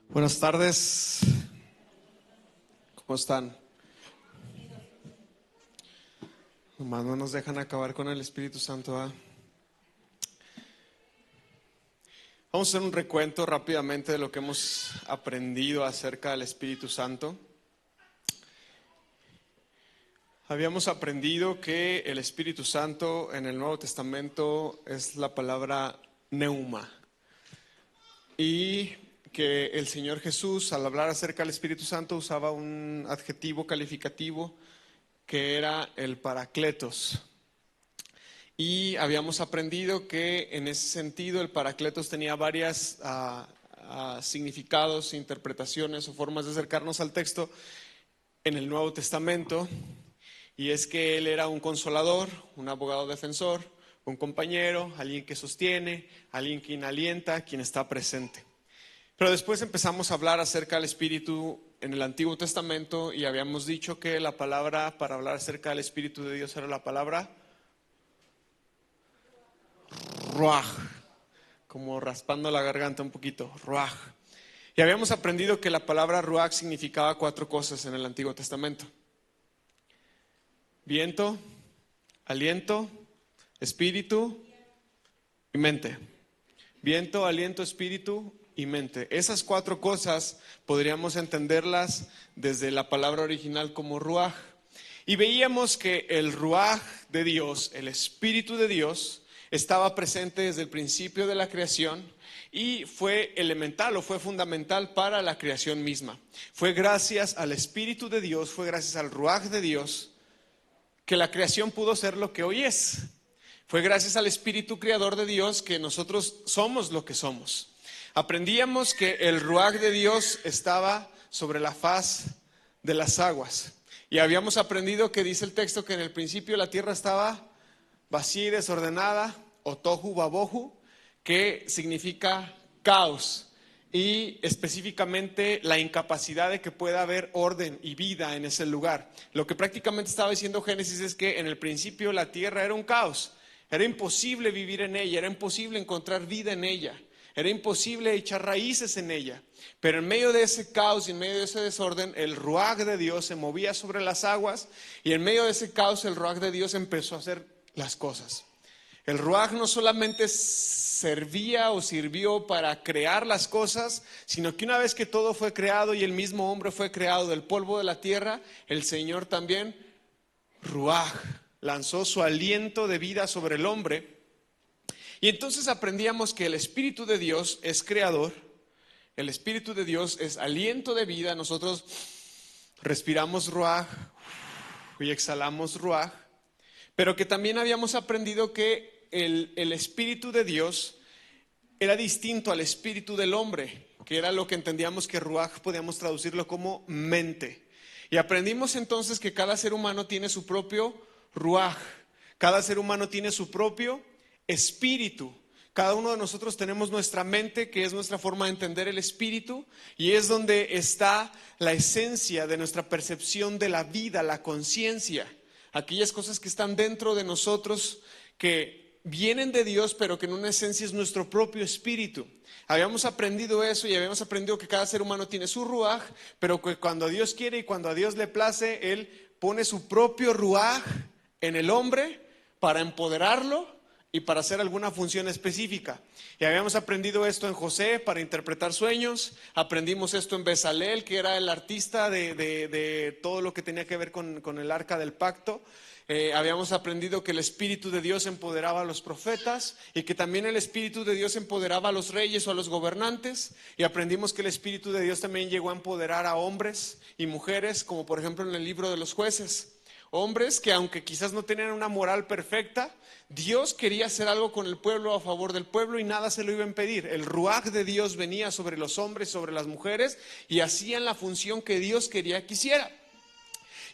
Buenas tardes, ¿cómo están? Nomás no nos dejan acabar con el Espíritu Santo, ¿ah? Vamos a hacer un recuento rápidamente de lo que hemos aprendido acerca del Espíritu Santo. Habíamos aprendido que el Espíritu Santo en el Nuevo Testamento es la palabra neuma, y que el Señor Jesús, al hablar acerca del Espíritu Santo, usaba un adjetivo calificativo que era el Parakletos. Y habíamos aprendido que en ese sentido el Parakletos tenía varias significados, interpretaciones o formas de acercarnos al texto en el Nuevo Testamento. Y es que Él era un consolador, un abogado defensor, un compañero, alguien que sostiene, alguien quien alienta, quien está presente. Pero después empezamos a hablar acerca del Espíritu en el Antiguo Testamento y habíamos dicho que la palabra para hablar acerca del Espíritu de Dios era la palabra ruaj, como raspando la garganta un poquito, ruaj. Y habíamos aprendido que la palabra ruaj significaba 4 cosas en el Antiguo Testamento: viento, aliento, espíritu y mente. Viento, aliento, espíritu y mente. Esas 4 cosas podríamos entenderlas desde la palabra original como ruaj. Y veíamos que el ruaj de Dios, el Espíritu de Dios, estaba presente desde el principio de la creación y fue elemental o fue fundamental para la creación misma. Fue gracias al Espíritu de Dios, fue gracias al ruaj de Dios que la creación pudo ser lo que hoy es. Fue gracias al Espíritu Creador de Dios que nosotros somos lo que somos. Aprendíamos que el ruaj de Dios estaba sobre la faz de las aguas. Y habíamos aprendido que dice el texto que en el principio la tierra estaba vacía y desordenada, o tohu vabohu, que significa caos. Y específicamente la incapacidad de que pueda haber orden y vida en ese lugar. Lo que prácticamente estaba diciendo Génesis es que en el principio la tierra era un caos. Era imposible vivir en ella, era imposible encontrar vida en ella, era imposible echar raíces en ella. Pero en medio de ese caos y en medio de ese desorden, el ruaj de Dios se movía sobre las aguas, y en medio de ese caos el ruaj de Dios empezó a hacer las cosas. El ruaj no solamente servía o sirvió para crear las cosas, sino que una vez que todo fue creado y el mismo hombre fue creado del polvo de la tierra, el Señor también ruaj lanzó su aliento de vida sobre el hombre. Y entonces aprendíamos que el Espíritu de Dios es creador, el Espíritu de Dios es aliento de vida. Nosotros respiramos ruaj y exhalamos ruaj, pero que también habíamos aprendido que el Espíritu de Dios era distinto al espíritu del hombre, que era lo que entendíamos que ruaj podíamos traducirlo como mente. Y aprendimos entonces que cada ser humano tiene su propio ruaj, cada ser humano tiene su propio espíritu. Cada uno de nosotros tenemos nuestra mente, que es nuestra forma de entender el espíritu, y es donde está la esencia de nuestra percepción de la vida, la conciencia, aquellas cosas que están dentro de nosotros que vienen de Dios, pero que en una esencia es nuestro propio espíritu. Habíamos aprendido eso y habíamos aprendido que cada ser humano tiene su ruaj, pero que cuando Dios quiere y cuando a Dios le place, Él pone su propio ruaj en el hombre para empoderarlo y para hacer alguna función específica. Y habíamos aprendido esto en José para interpretar sueños. Aprendimos esto en Bezalel, que era el artista de todo lo que tenía que ver con el arca del pacto. Habíamos aprendido que el Espíritu de Dios empoderaba a los profetas y que también el Espíritu de Dios empoderaba a los reyes o a los gobernantes. Y aprendimos que el Espíritu de Dios también llegó a empoderar a hombres y mujeres, como por ejemplo en el libro de los Jueces. Hombres que, aunque quizás no tenían una moral perfecta, Dios quería hacer algo con el pueblo, a favor del pueblo, y nada se lo iba a impedir. El ruaj de Dios venía sobre los hombres, sobre las mujeres, y hacían la función que Dios quería que hiciera.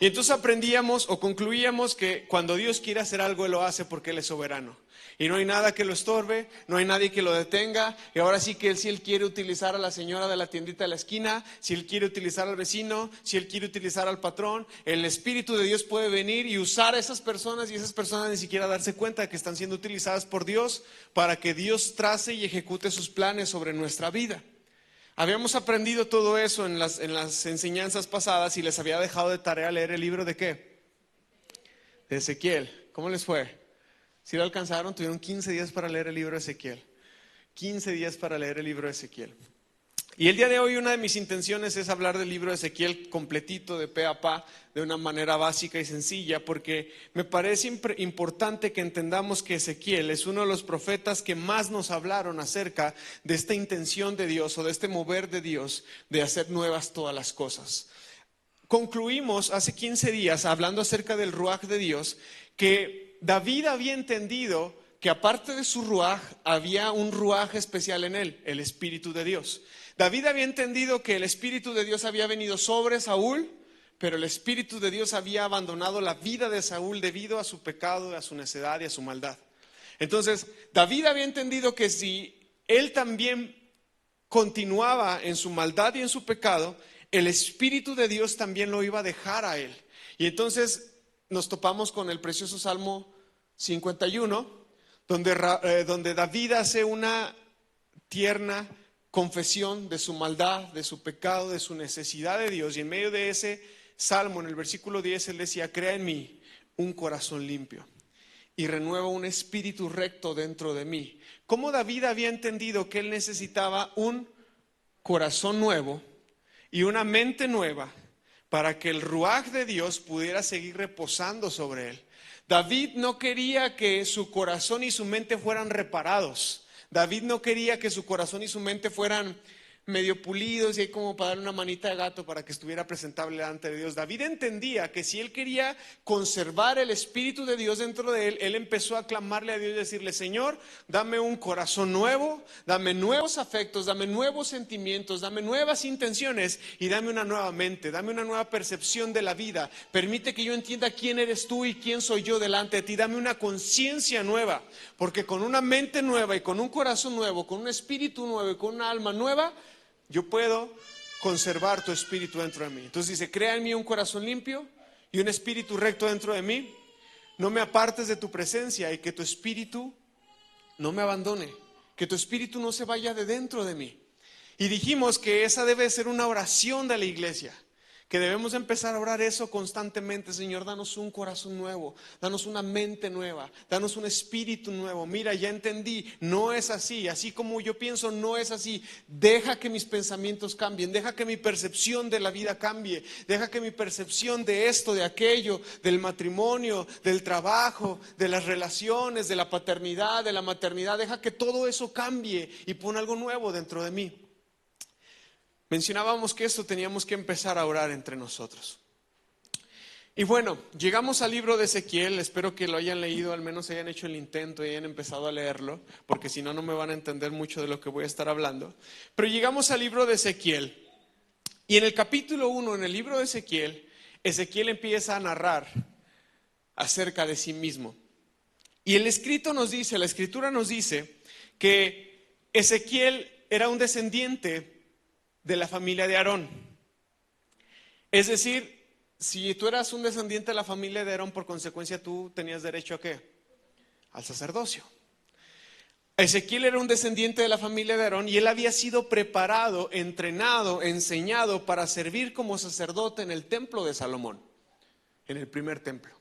Y entonces aprendíamos o concluíamos que cuando Dios quiere hacer algo, Él lo hace porque Él es soberano. Y no hay nada que lo estorbe, no hay nadie que lo detenga. Y ahora sí que si Él quiere utilizar a la señora de la tiendita de la esquina, si Él quiere utilizar al vecino, si Él quiere utilizar al patrón, el Espíritu de Dios puede venir y usar a esas personas, y esas personas ni siquiera darse cuenta de que están siendo utilizadas por Dios para que Dios trace y ejecute sus planes sobre nuestra vida. Habíamos aprendido todo eso en las enseñanzas pasadas y les había dejado de tarea leer el libro de ¿qué? De Ezequiel. ¿Cómo les fue? ¿Sí lo alcanzaron? Tuvieron 15 días para leer el libro de Ezequiel. 15 días para leer el libro de Ezequiel. Y el día de hoy una de mis intenciones es hablar del libro de Ezequiel completito, de pe a pa, de una manera básica y sencilla, porque me parece importante que entendamos que Ezequiel es uno de los profetas que más nos hablaron acerca de esta intención de Dios o de este mover de Dios de hacer nuevas todas las cosas. Concluimos hace 15 días hablando acerca del ruaj de Dios, que David había entendido que aparte de su ruaj había un ruaj especial en él, el Espíritu de Dios. David había entendido que el Espíritu de Dios había venido sobre Saúl, pero el Espíritu de Dios había abandonado la vida de Saúl debido a su pecado, a su necedad y a su maldad. Entonces, David había entendido que si él también continuaba en su maldad y en su pecado, el Espíritu de Dios también lo iba a dejar a él. Y entonces nos topamos con el precioso Salmo 51, donde David hace una tierna confesión de su maldad, de su pecado, de su necesidad de Dios. Y en medio de ese salmo, en el versículo 10, él decía: crea en mí un corazón limpio y renueva un espíritu recto dentro de mí. ¿Cómo David había entendido que él necesitaba un corazón nuevo y una mente nueva para que el ruaj de Dios pudiera seguir reposando sobre él? David no quería que su corazón y su mente fueran reparados. David no quería que su corazón y su mente fueran medio pulidos y ahí como para darle una manita de gato para que estuviera presentable delante de Dios. David entendía que si él quería conservar el Espíritu de Dios dentro de él, él empezó a clamarle a Dios y decirle: Señor, dame un corazón nuevo, dame nuevos afectos, dame nuevos sentimientos, dame nuevas intenciones y dame una nueva mente, dame una nueva percepción de la vida. Permite que yo entienda quién eres tú y quién soy yo delante de ti. Dame una conciencia nueva, porque con una mente nueva y con un corazón nuevo, con un espíritu nuevo y con una alma nueva, yo puedo conservar tu espíritu dentro de mí. Entonces dice: crea en mí un corazón limpio y un espíritu recto dentro de mí. No me apartes de tu presencia y que tu espíritu no me abandone, que tu espíritu no se vaya de dentro de mí. Y dijimos que esa debe ser una oración de la iglesia, que debemos empezar a orar eso constantemente. Señor, danos un corazón nuevo, danos una mente nueva, danos un espíritu nuevo. Mira, ya entendí, no es así, así como yo pienso no es así. Deja que mis pensamientos cambien, deja que mi percepción de la vida cambie, deja que mi percepción de esto, de aquello, del matrimonio, del trabajo, de las relaciones, de la paternidad, de la maternidad, deja que todo eso cambie y pon algo nuevo dentro de mí. Mencionábamos que esto teníamos que empezar a orar entre nosotros. Y bueno, llegamos al libro de Ezequiel. Espero que lo hayan leído, al menos hayan hecho el intento y hayan empezado a leerlo, porque si no, no me van a entender mucho de lo que voy a estar hablando. Pero llegamos al libro de Ezequiel. Y en el capítulo 1, en el libro de Ezequiel, Ezequiel empieza a narrar acerca de sí mismo. Y el escrito nos dice, la escritura nos dice que Ezequiel era un descendiente de la familia de Aarón. Es decir, si tú eras un descendiente de la familia de Aarón, por consecuencia tú tenías derecho ¿a qué? Al sacerdocio. Ezequiel era un descendiente de la familia de Aarón y él había sido preparado, entrenado, enseñado para servir como sacerdote en el templo de Salomón, en el primer templo.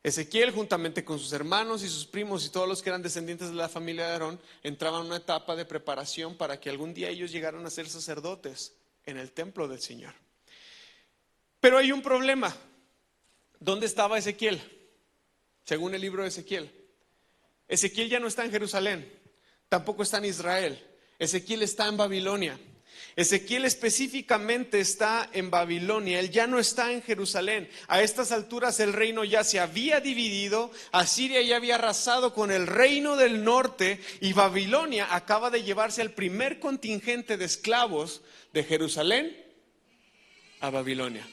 Ezequiel, juntamente con sus hermanos y sus primos y todos los que eran descendientes de la familia de Aarón, entraban en una etapa de preparación para que algún día ellos llegaran a ser sacerdotes en el templo del Señor. Pero hay un problema. ¿Dónde estaba Ezequiel? Según el libro de Ezequiel. Ezequiel ya no está en Jerusalén, tampoco está en Israel. Ezequiel está en Babilonia. Ezequiel específicamente está en Babilonia, él ya no está en Jerusalén. A estas alturas el reino ya se había dividido, Asiria ya había arrasado con el reino del norte y Babilonia acaba de llevarse al primer contingente de esclavos de Jerusalén a Babilonia.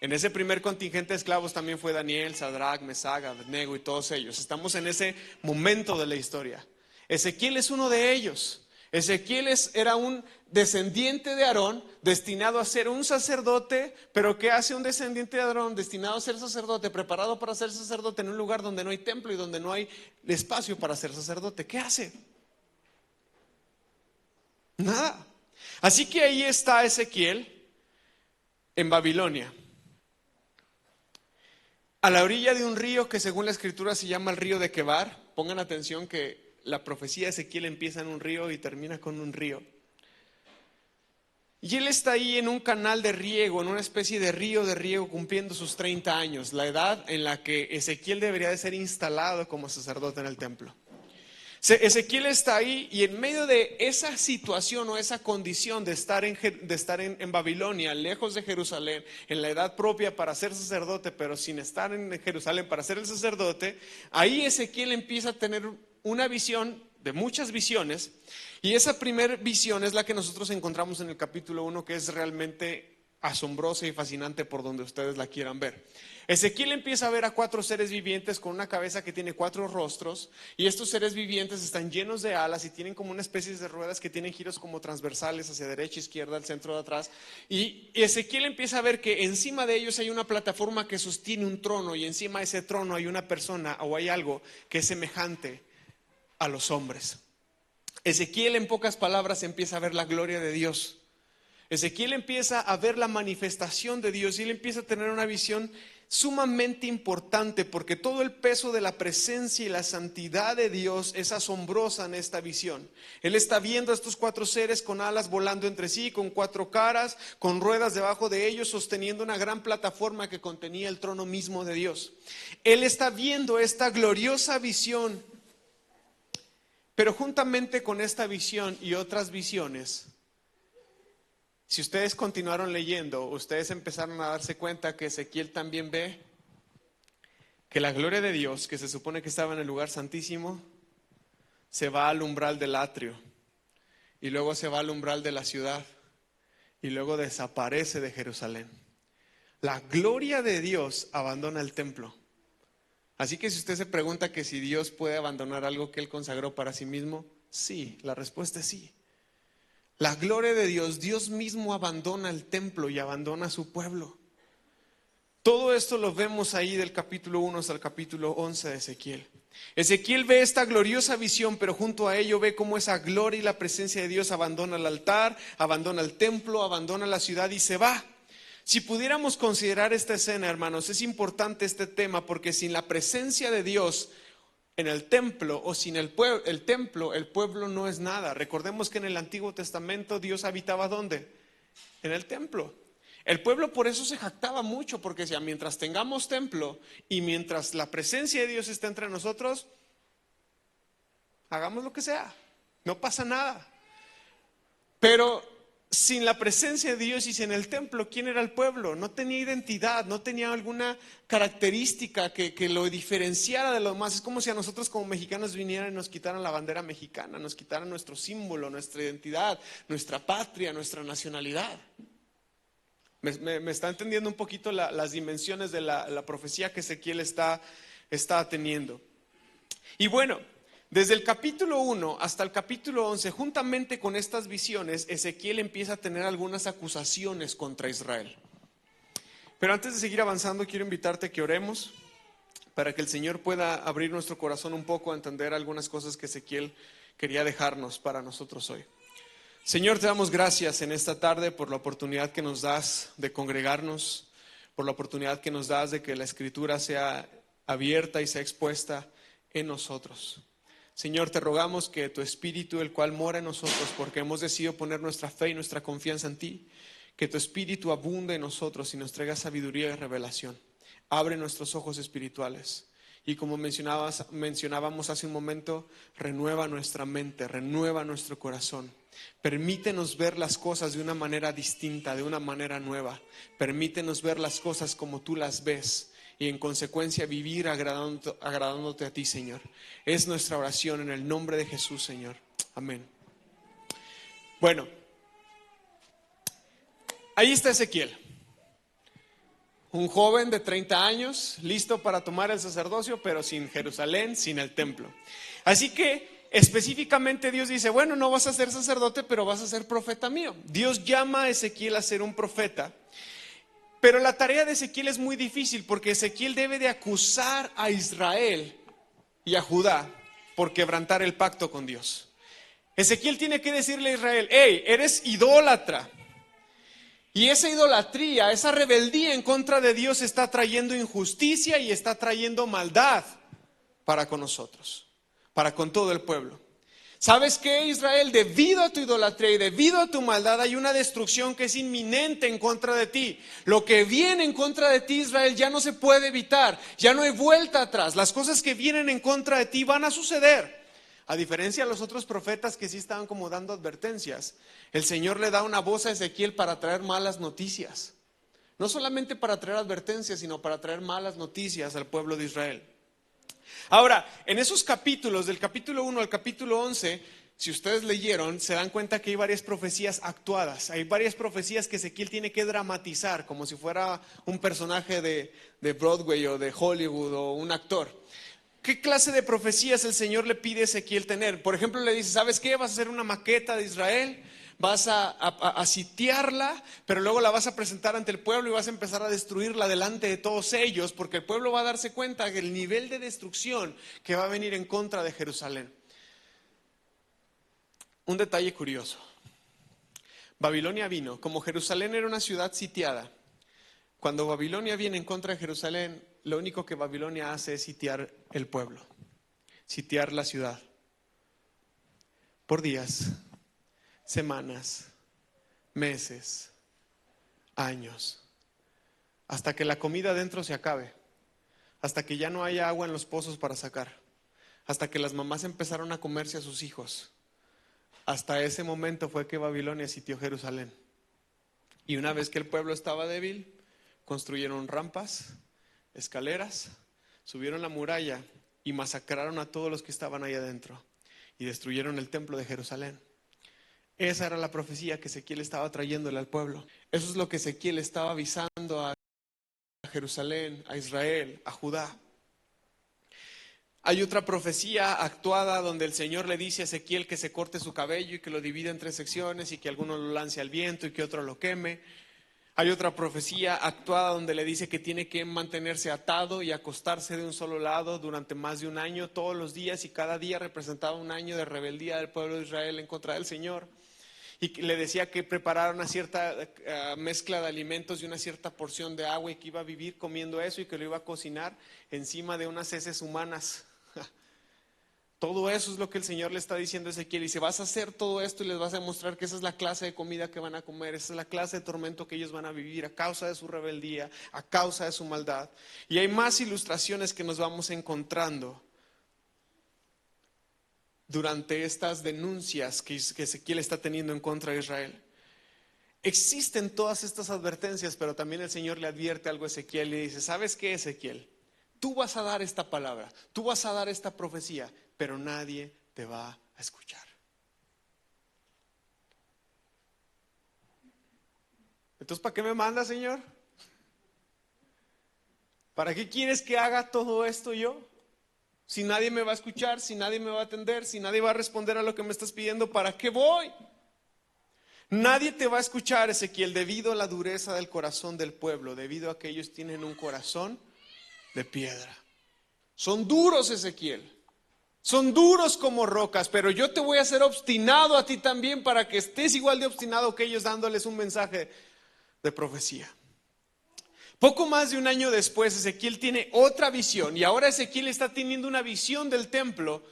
En ese primer contingente de esclavos también fue Daniel, Sadrach, Mesach, Abednego y todos ellos. Estamos en ese momento de la historia. Ezequiel es uno de ellos. Ezequiel era un descendiente de Aarón, destinado a ser un sacerdote. Pero ¿qué hace un descendiente de Aarón destinado a ser sacerdote, preparado para ser sacerdote en un lugar donde no hay templo y donde no hay espacio para ser sacerdote? ¿Qué hace? Nada. Así que ahí está Ezequiel en Babilonia, a la orilla de un río que según la escritura se llama el río de Quebar. Pongan atención que la profecía de Ezequiel empieza en un río y termina con un río. Y él está ahí en un canal de riego, en una especie de riego, cumpliendo sus 30 años, la edad en la que Ezequiel debería de ser instalado como sacerdote en el templo. Ezequiel está ahí y en medio de esa situación o esa condición de estar en Babilonia, lejos de Jerusalén, en la edad propia para ser sacerdote, pero sin estar en Jerusalén para ser el sacerdote, ahí Ezequiel empieza a tener una visión de muchas visiones, y esa primera visión es la que nosotros encontramos en el capítulo 1, que es realmente asombrosa y fascinante por donde ustedes la quieran ver. Ezequiel empieza a ver a 4 seres vivientes con una cabeza que tiene 4 rostros, y estos seres vivientes están llenos de alas y tienen como una especie de ruedas que tienen giros como transversales hacia derecha, izquierda, al centro de atrás, y Ezequiel empieza a ver que encima de ellos hay una plataforma que sostiene un trono, y encima de ese trono hay una persona o hay algo que es semejante a los hombres. Ezequiel, en pocas palabras, empieza a ver la gloria de Dios. Ezequiel empieza a ver la manifestación de Dios y él empieza a tener una visión sumamente importante, porque todo el peso de la presencia y la santidad de Dios es asombrosa en esta visión. Él está viendo a estos 4 seres con alas volando entre sí, con 4 caras, con ruedas debajo de ellos, sosteniendo una gran plataforma que contenía el trono mismo de Dios. Él está viendo esta gloriosa visión, pero juntamente con esta visión y otras visiones, si ustedes continuaron leyendo, ustedes empezaron a darse cuenta que Ezequiel también ve que la gloria de Dios, que se supone que estaba en el lugar santísimo, se va al umbral del atrio, y luego se va al umbral de la ciudad, y luego desaparece de Jerusalén. La gloria de Dios abandona el templo. Así que si usted se pregunta que si Dios puede abandonar algo que Él consagró para sí mismo, sí, la respuesta es sí. La gloria de Dios, Dios mismo abandona el templo y abandona a su pueblo. Todo esto lo vemos ahí del capítulo 1 hasta el capítulo 11 de Ezequiel. Ezequiel ve esta gloriosa visión, pero junto a ello ve cómo esa gloria y la presencia de Dios abandona el altar, abandona el templo, abandona la ciudad y se va. Si pudiéramos considerar esta escena, hermanos, es importante este tema, porque sin la presencia de Dios en el templo o sin el templo, el pueblo no es nada. Recordemos que en el Antiguo Testamento Dios habitaba ¿dónde? En el templo. El pueblo por eso se jactaba mucho, porque decía, mientras tengamos templo y mientras la presencia de Dios esté entre nosotros, hagamos lo que sea, no pasa nada. Pero sin la presencia de Dios y sin el templo, ¿quién era el pueblo? No tenía identidad, no tenía alguna característica que lo diferenciara de los demás. Es como si a nosotros como mexicanos vinieran y nos quitaran la bandera mexicana, nos quitaran nuestro símbolo, nuestra identidad, nuestra patria, nuestra nacionalidad. ¿Me está entendiendo un poquito las dimensiones de la profecía que Ezequiel está teniendo? Y bueno, desde el capítulo 1 hasta el capítulo 11, juntamente con estas visiones, Ezequiel empieza a tener algunas acusaciones contra Israel. Pero antes de seguir avanzando, quiero invitarte a que oremos para que el Señor pueda abrir nuestro corazón un poco a entender algunas cosas que Ezequiel quería dejarnos para nosotros hoy. Señor, te damos gracias en esta tarde por la oportunidad que nos das de congregarnos, por la oportunidad que nos das de que la Escritura sea abierta y sea expuesta en nosotros. Señor, te rogamos que tu Espíritu, el cual mora en nosotros, porque hemos decidido poner nuestra fe y nuestra confianza en ti, que tu Espíritu abunde en nosotros y nos traiga sabiduría y revelación. Abre nuestros ojos espirituales. Y como mencionábamos hace un momento, renueva nuestra mente, renueva nuestro corazón. Permítenos ver las cosas de una manera distinta, de una manera nueva. Permítenos ver las cosas como tú las ves y en consecuencia vivir agradándote a ti, Señor. Es nuestra oración en el nombre de Jesús, Señor. Amén. Bueno, ahí está Ezequiel. Un joven de 30 años, listo para tomar el sacerdocio, pero sin Jerusalén, sin el templo. Así que específicamente Dios dice, bueno, no vas a ser sacerdote, pero vas a ser profeta mío. Dios llama a Ezequiel a ser un profeta. Pero la tarea de Ezequiel es muy difícil, porque Ezequiel debe de acusar a Israel y a Judá por quebrantar el pacto con Dios. Ezequiel tiene que decirle a Israel, hey, eres idólatra. Y esa idolatría, esa rebeldía en contra de Dios está trayendo injusticia y está trayendo maldad para con nosotros, para con todo el pueblo. ¿Sabes qué, Israel? Debido a tu idolatría y debido a tu maldad hay una destrucción que es inminente en contra de ti. Lo que viene en contra de ti, Israel, ya no se puede evitar, ya no hay vuelta atrás. Las cosas que vienen en contra de ti van a suceder. A diferencia de los otros profetas que sí estaban como dando advertencias, el Señor le da una voz a Ezequiel para traer malas noticias. No solamente para traer advertencias, sino para traer malas noticias al pueblo de Israel. Ahora, en esos capítulos, del capítulo 1 al capítulo 11, si ustedes leyeron, se dan cuenta que hay varias profecías actuadas. Hay varias profecías que Ezequiel tiene que dramatizar, como si fuera un personaje de Broadway o de Hollywood o un actor. ¿Qué clase de profecías el Señor le pide a Ezequiel tener? Por ejemplo, le dice, ¿sabes qué? Vas a hacer una maqueta de Israel, vas a sitiarla, pero luego la vas a presentar ante el pueblo y vas a empezar a destruirla delante de todos ellos, porque el pueblo va a darse cuenta del nivel de destrucción que va a venir en contra de Jerusalén. Un detalle curioso. Babilonia vino, como Jerusalén era una ciudad sitiada. Cuando Babilonia viene en contra de Jerusalén, lo único que Babilonia hace es sitiar el pueblo, sitiar la ciudad. Por días, semanas, meses, años, hasta que la comida adentro se acabe, hasta que ya no haya agua en los pozos para sacar, hasta que las mamás empezaron a comerse a sus hijos. Hasta ese momento fue que Babilonia sitió Jerusalén. Y una vez que el pueblo estaba débil, construyeron rampas, escaleras, subieron la muralla y masacraron a todos los que estaban ahí adentro y destruyeron el templo de Jerusalén. Esa era la profecía que Ezequiel estaba trayéndole al pueblo. Eso es lo que Ezequiel estaba avisando a Jerusalén, a Israel, a Judá. Hay otra profecía actuada donde el Señor le dice a Ezequiel que se corte su cabello y que lo divida en 3 secciones y que alguno lo lance al viento y que otro lo queme. Hay otra profecía actuada donde le dice que tiene que mantenerse atado y acostarse de un solo lado durante más de un año, todos los días, y cada día representaba un año de rebeldía del pueblo de Israel en contra del Señor. Y le decía que preparara una cierta mezcla de alimentos y una cierta porción de agua y que iba a vivir comiendo eso y que lo iba a cocinar encima de unas heces humanas. Todo eso es lo que el Señor le está diciendo a Ezequiel. Y dice, vas a hacer todo esto y les vas a demostrar que esa es la clase de comida que van a comer, esa es la clase de tormento que ellos van a vivir a causa de su rebeldía, a causa de su maldad. Y hay más ilustraciones que nos vamos encontrando durante estas denuncias que Ezequiel está teniendo en contra de Israel. Existen todas estas advertencias, pero también el Señor le advierte algo a Ezequiel y le dice, ¿sabes qué, Ezequiel? Tú vas a dar esta palabra, tú vas a dar esta profecía, pero nadie te va a escuchar. Entonces, ¿para qué me manda, Señor? ¿Para qué quieres que haga todo esto yo? Si nadie me va a escuchar, si nadie me va a atender, si nadie va a responder a lo que me estás pidiendo, ¿para qué voy? Nadie te va a escuchar, Ezequiel, debido a la dureza del corazón del pueblo, debido a que ellos tienen un corazón de piedra. Son duros, Ezequiel. Son duros como rocas, pero yo te voy a hacer obstinado a ti también para que estés igual de obstinado que ellos dándoles un mensaje de profecía. Poco más de un año después, Ezequiel tiene otra visión y ahora Ezequiel está teniendo una visión del templo.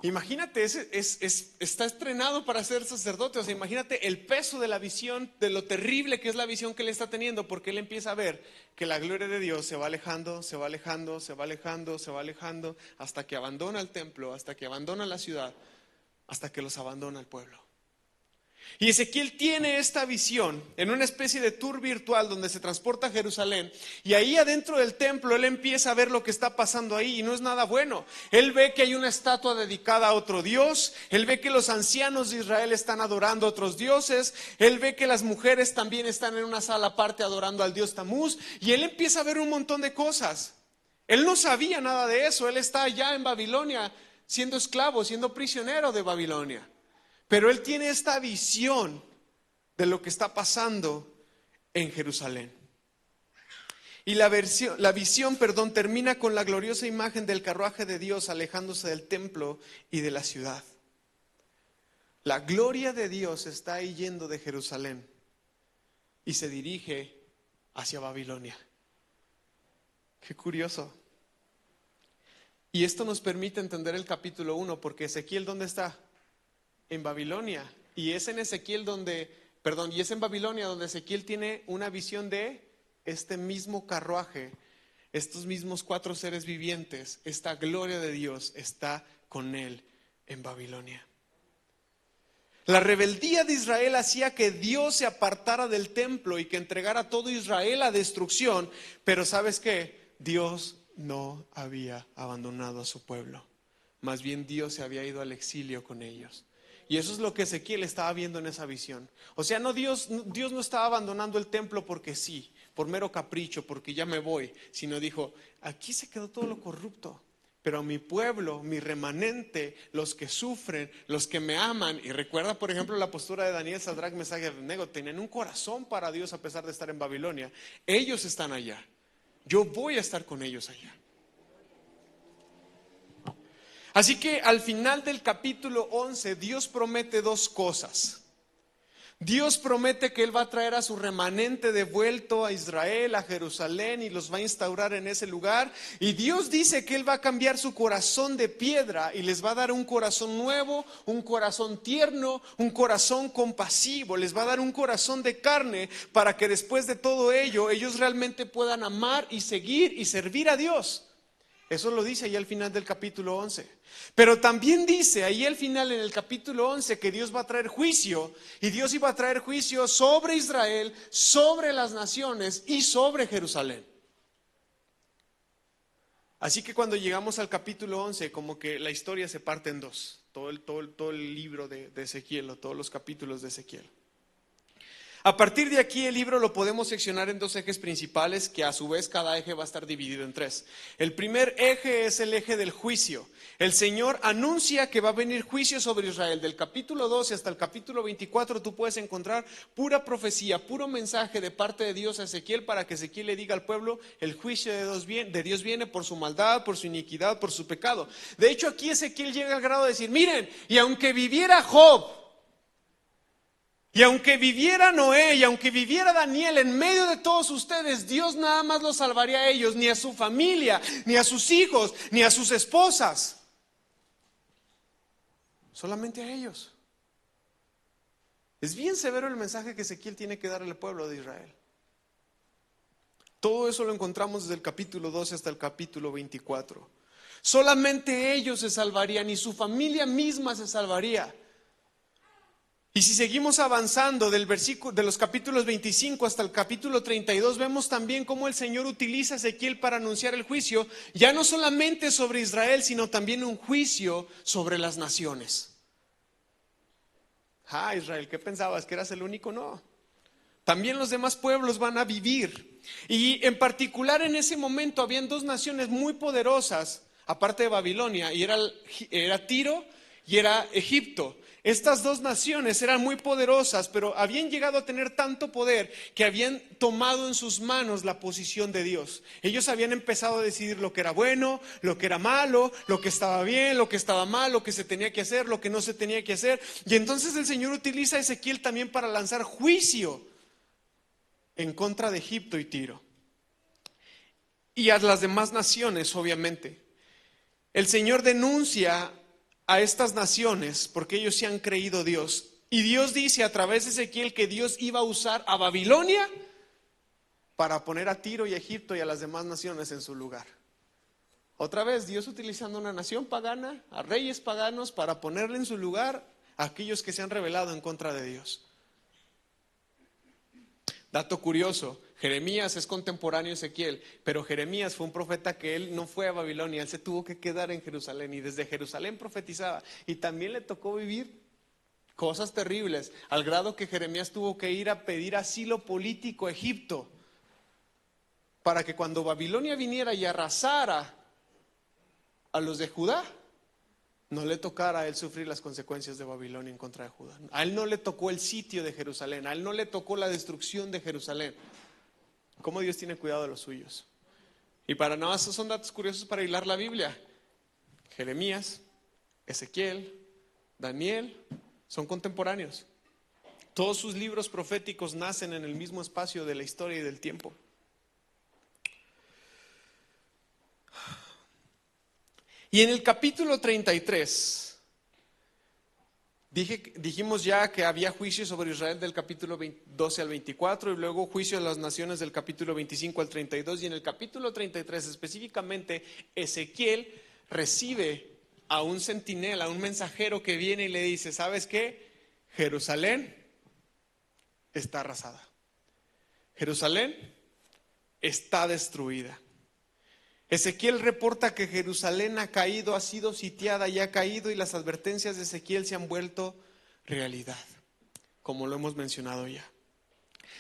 Imagínate, está estrenado para ser sacerdote, o sea, imagínate el peso de la visión, de lo terrible que es la visión que él está teniendo, porque él empieza a ver que la gloria de Dios se va alejando, se va alejando, se va alejando, se va alejando, hasta que abandona el templo, hasta que abandona la ciudad, hasta que los abandona el pueblo. Y Ezequiel tiene esta visión en una especie de tour virtual donde se transporta a Jerusalén y ahí adentro del templo él empieza a ver lo que está pasando ahí y no es nada bueno. Él ve que hay una estatua dedicada a otro dios, él ve que los ancianos de Israel están adorando a otros dioses, él ve que las mujeres también están en una sala aparte adorando al dios Tamuz y él empieza a ver un montón de cosas. Él no sabía nada de eso, él está allá en Babilonia siendo esclavo, siendo prisionero de Babilonia. Pero él tiene esta visión de lo que está pasando en Jerusalén. Y la visión, termina con la gloriosa imagen del carruaje de Dios alejándose del templo y de la ciudad. La gloria de Dios está ahí yendo de Jerusalén y se dirige hacia Babilonia. Qué curioso. Y esto nos permite entender el capítulo 1, porque Ezequiel, ¿dónde está? En Babilonia. Y es en y es en Babilonia donde Ezequiel tiene una visión de este mismo carruaje, estos mismos 4 seres vivientes, esta gloria de Dios está con él en Babilonia. La rebeldía de Israel hacía que Dios se apartara del templo y que entregara a todo Israel a destrucción, pero ¿sabes qué? Dios no había abandonado a su pueblo, más bien Dios se había ido al exilio con ellos. Y eso es lo que Ezequiel estaba viendo en esa visión. O sea, Dios no estaba abandonando el templo porque sí, por mero capricho, porque ya me voy, sino dijo, aquí se quedó todo lo corrupto. Pero mi pueblo, mi remanente, los que sufren, los que me aman, y recuerda por ejemplo la postura de Daniel, Sadrach, Mesach y Abednego, tenían un corazón para Dios a pesar de estar en Babilonia. Ellos están allá, yo voy a estar con ellos allá. Así que al final del capítulo 11, Dios promete 2 cosas. Dios promete que Él va a traer a su remanente de vuelto a Israel, a Jerusalén, y los va a instaurar en ese lugar. Y Dios dice que Él va a cambiar su corazón de piedra y les va a dar un corazón nuevo, un corazón tierno, un corazón compasivo. Les va a dar un corazón de carne para que después de todo ello ellos realmente puedan amar y seguir y servir a Dios. Eso lo dice ahí al final del capítulo 11. Pero también dice ahí al final en el capítulo 11 que Dios va a traer juicio. Y Dios iba a traer juicio sobre Israel, sobre las naciones y sobre Jerusalén. Así que cuando llegamos al capítulo 11, como que la historia se parte en 2. Todo el libro de Ezequiel, o todos los capítulos de Ezequiel. A partir de aquí el libro lo podemos seccionar en 2 ejes principales, que a su vez cada eje va a estar dividido en 3. El primer eje es el eje del juicio. El Señor anuncia que va a venir juicio sobre Israel. Del capítulo 12 hasta el capítulo 24 tú puedes encontrar pura profecía, puro mensaje de parte de Dios a Ezequiel para que Ezequiel le diga al pueblo: el juicio de Dios viene por su maldad, por su iniquidad, por su pecado. De hecho aquí Ezequiel llega al grado de decir: miren, y aunque viviera Job, y aunque viviera Noé, y aunque viviera Daniel en medio de todos ustedes, Dios nada más los salvaría a ellos, ni a su familia, ni a sus hijos, ni a sus esposas. Solamente a ellos. Es bien severo el mensaje que Ezequiel tiene que darle al pueblo de Israel. Todo eso lo encontramos desde el capítulo 12 hasta el capítulo 24. Solamente ellos se salvarían y su familia misma se salvaría. Y si seguimos avanzando de los capítulos 25 hasta el capítulo 32, vemos también cómo el Señor utiliza a Ezequiel para anunciar el juicio, ya no solamente sobre Israel, sino también un juicio sobre las naciones. Israel, ¿qué pensabas? ¿Que eras el único? No. También los demás pueblos van a vivir. Y en particular en ese momento habían 2 naciones muy poderosas, aparte de Babilonia, y era Tiro y era Egipto. Estas 2 naciones eran muy poderosas, pero habían llegado a tener tanto poder que habían tomado en sus manos la posición de Dios. Ellos habían empezado a decidir lo que era bueno, lo que era malo, lo que estaba bien, lo que estaba mal, lo que se tenía que hacer, lo que no se tenía que hacer. Y entonces el Señor utiliza a Ezequiel también para lanzar juicio en contra de Egipto y Tiro. Y a las demás naciones, obviamente. El Señor denuncia a estas naciones porque ellos se han creído Dios. Y Dios dice a través de Ezequiel que Dios iba a usar a Babilonia para poner a Tiro y a Egipto y a las demás naciones en su lugar. Otra vez, Dios utilizando una nación pagana, a reyes paganos, para ponerle en su lugar a aquellos que se han rebelado en contra de Dios. Dato curioso, Jeremías es contemporáneo de Ezequiel, pero Jeremías fue un profeta que él no fue a Babilonia, él se tuvo que quedar en Jerusalén y desde Jerusalén profetizaba. Y también le tocó vivir cosas terribles, al grado que Jeremías tuvo que ir a pedir asilo político a Egipto, para que cuando Babilonia viniera y arrasara a los de Judá, no le tocara a él sufrir las consecuencias de Babilonia en contra de Judá. A él no le tocó el sitio de Jerusalén, a él no le tocó la destrucción de Jerusalén. Cómo Dios tiene cuidado de los suyos. Y para nada, esos son datos curiosos para hilar la Biblia. Jeremías, Ezequiel, Daniel, son contemporáneos. Todos sus libros proféticos nacen en el mismo espacio de la historia y del tiempo. Y en el capítulo 33, dijimos ya que había juicio sobre Israel del capítulo 12 al 24 y luego juicio a las naciones del capítulo 25 al 32. Y en el capítulo 33 específicamente, Ezequiel recibe a un centinela, a un mensajero que viene y le dice: ¿sabes qué? Jerusalén está arrasada. Jerusalén está destruida. Ezequiel reporta que Jerusalén ha caído, ha sido sitiada y ha caído, y las advertencias de Ezequiel se han vuelto realidad, como lo hemos mencionado ya.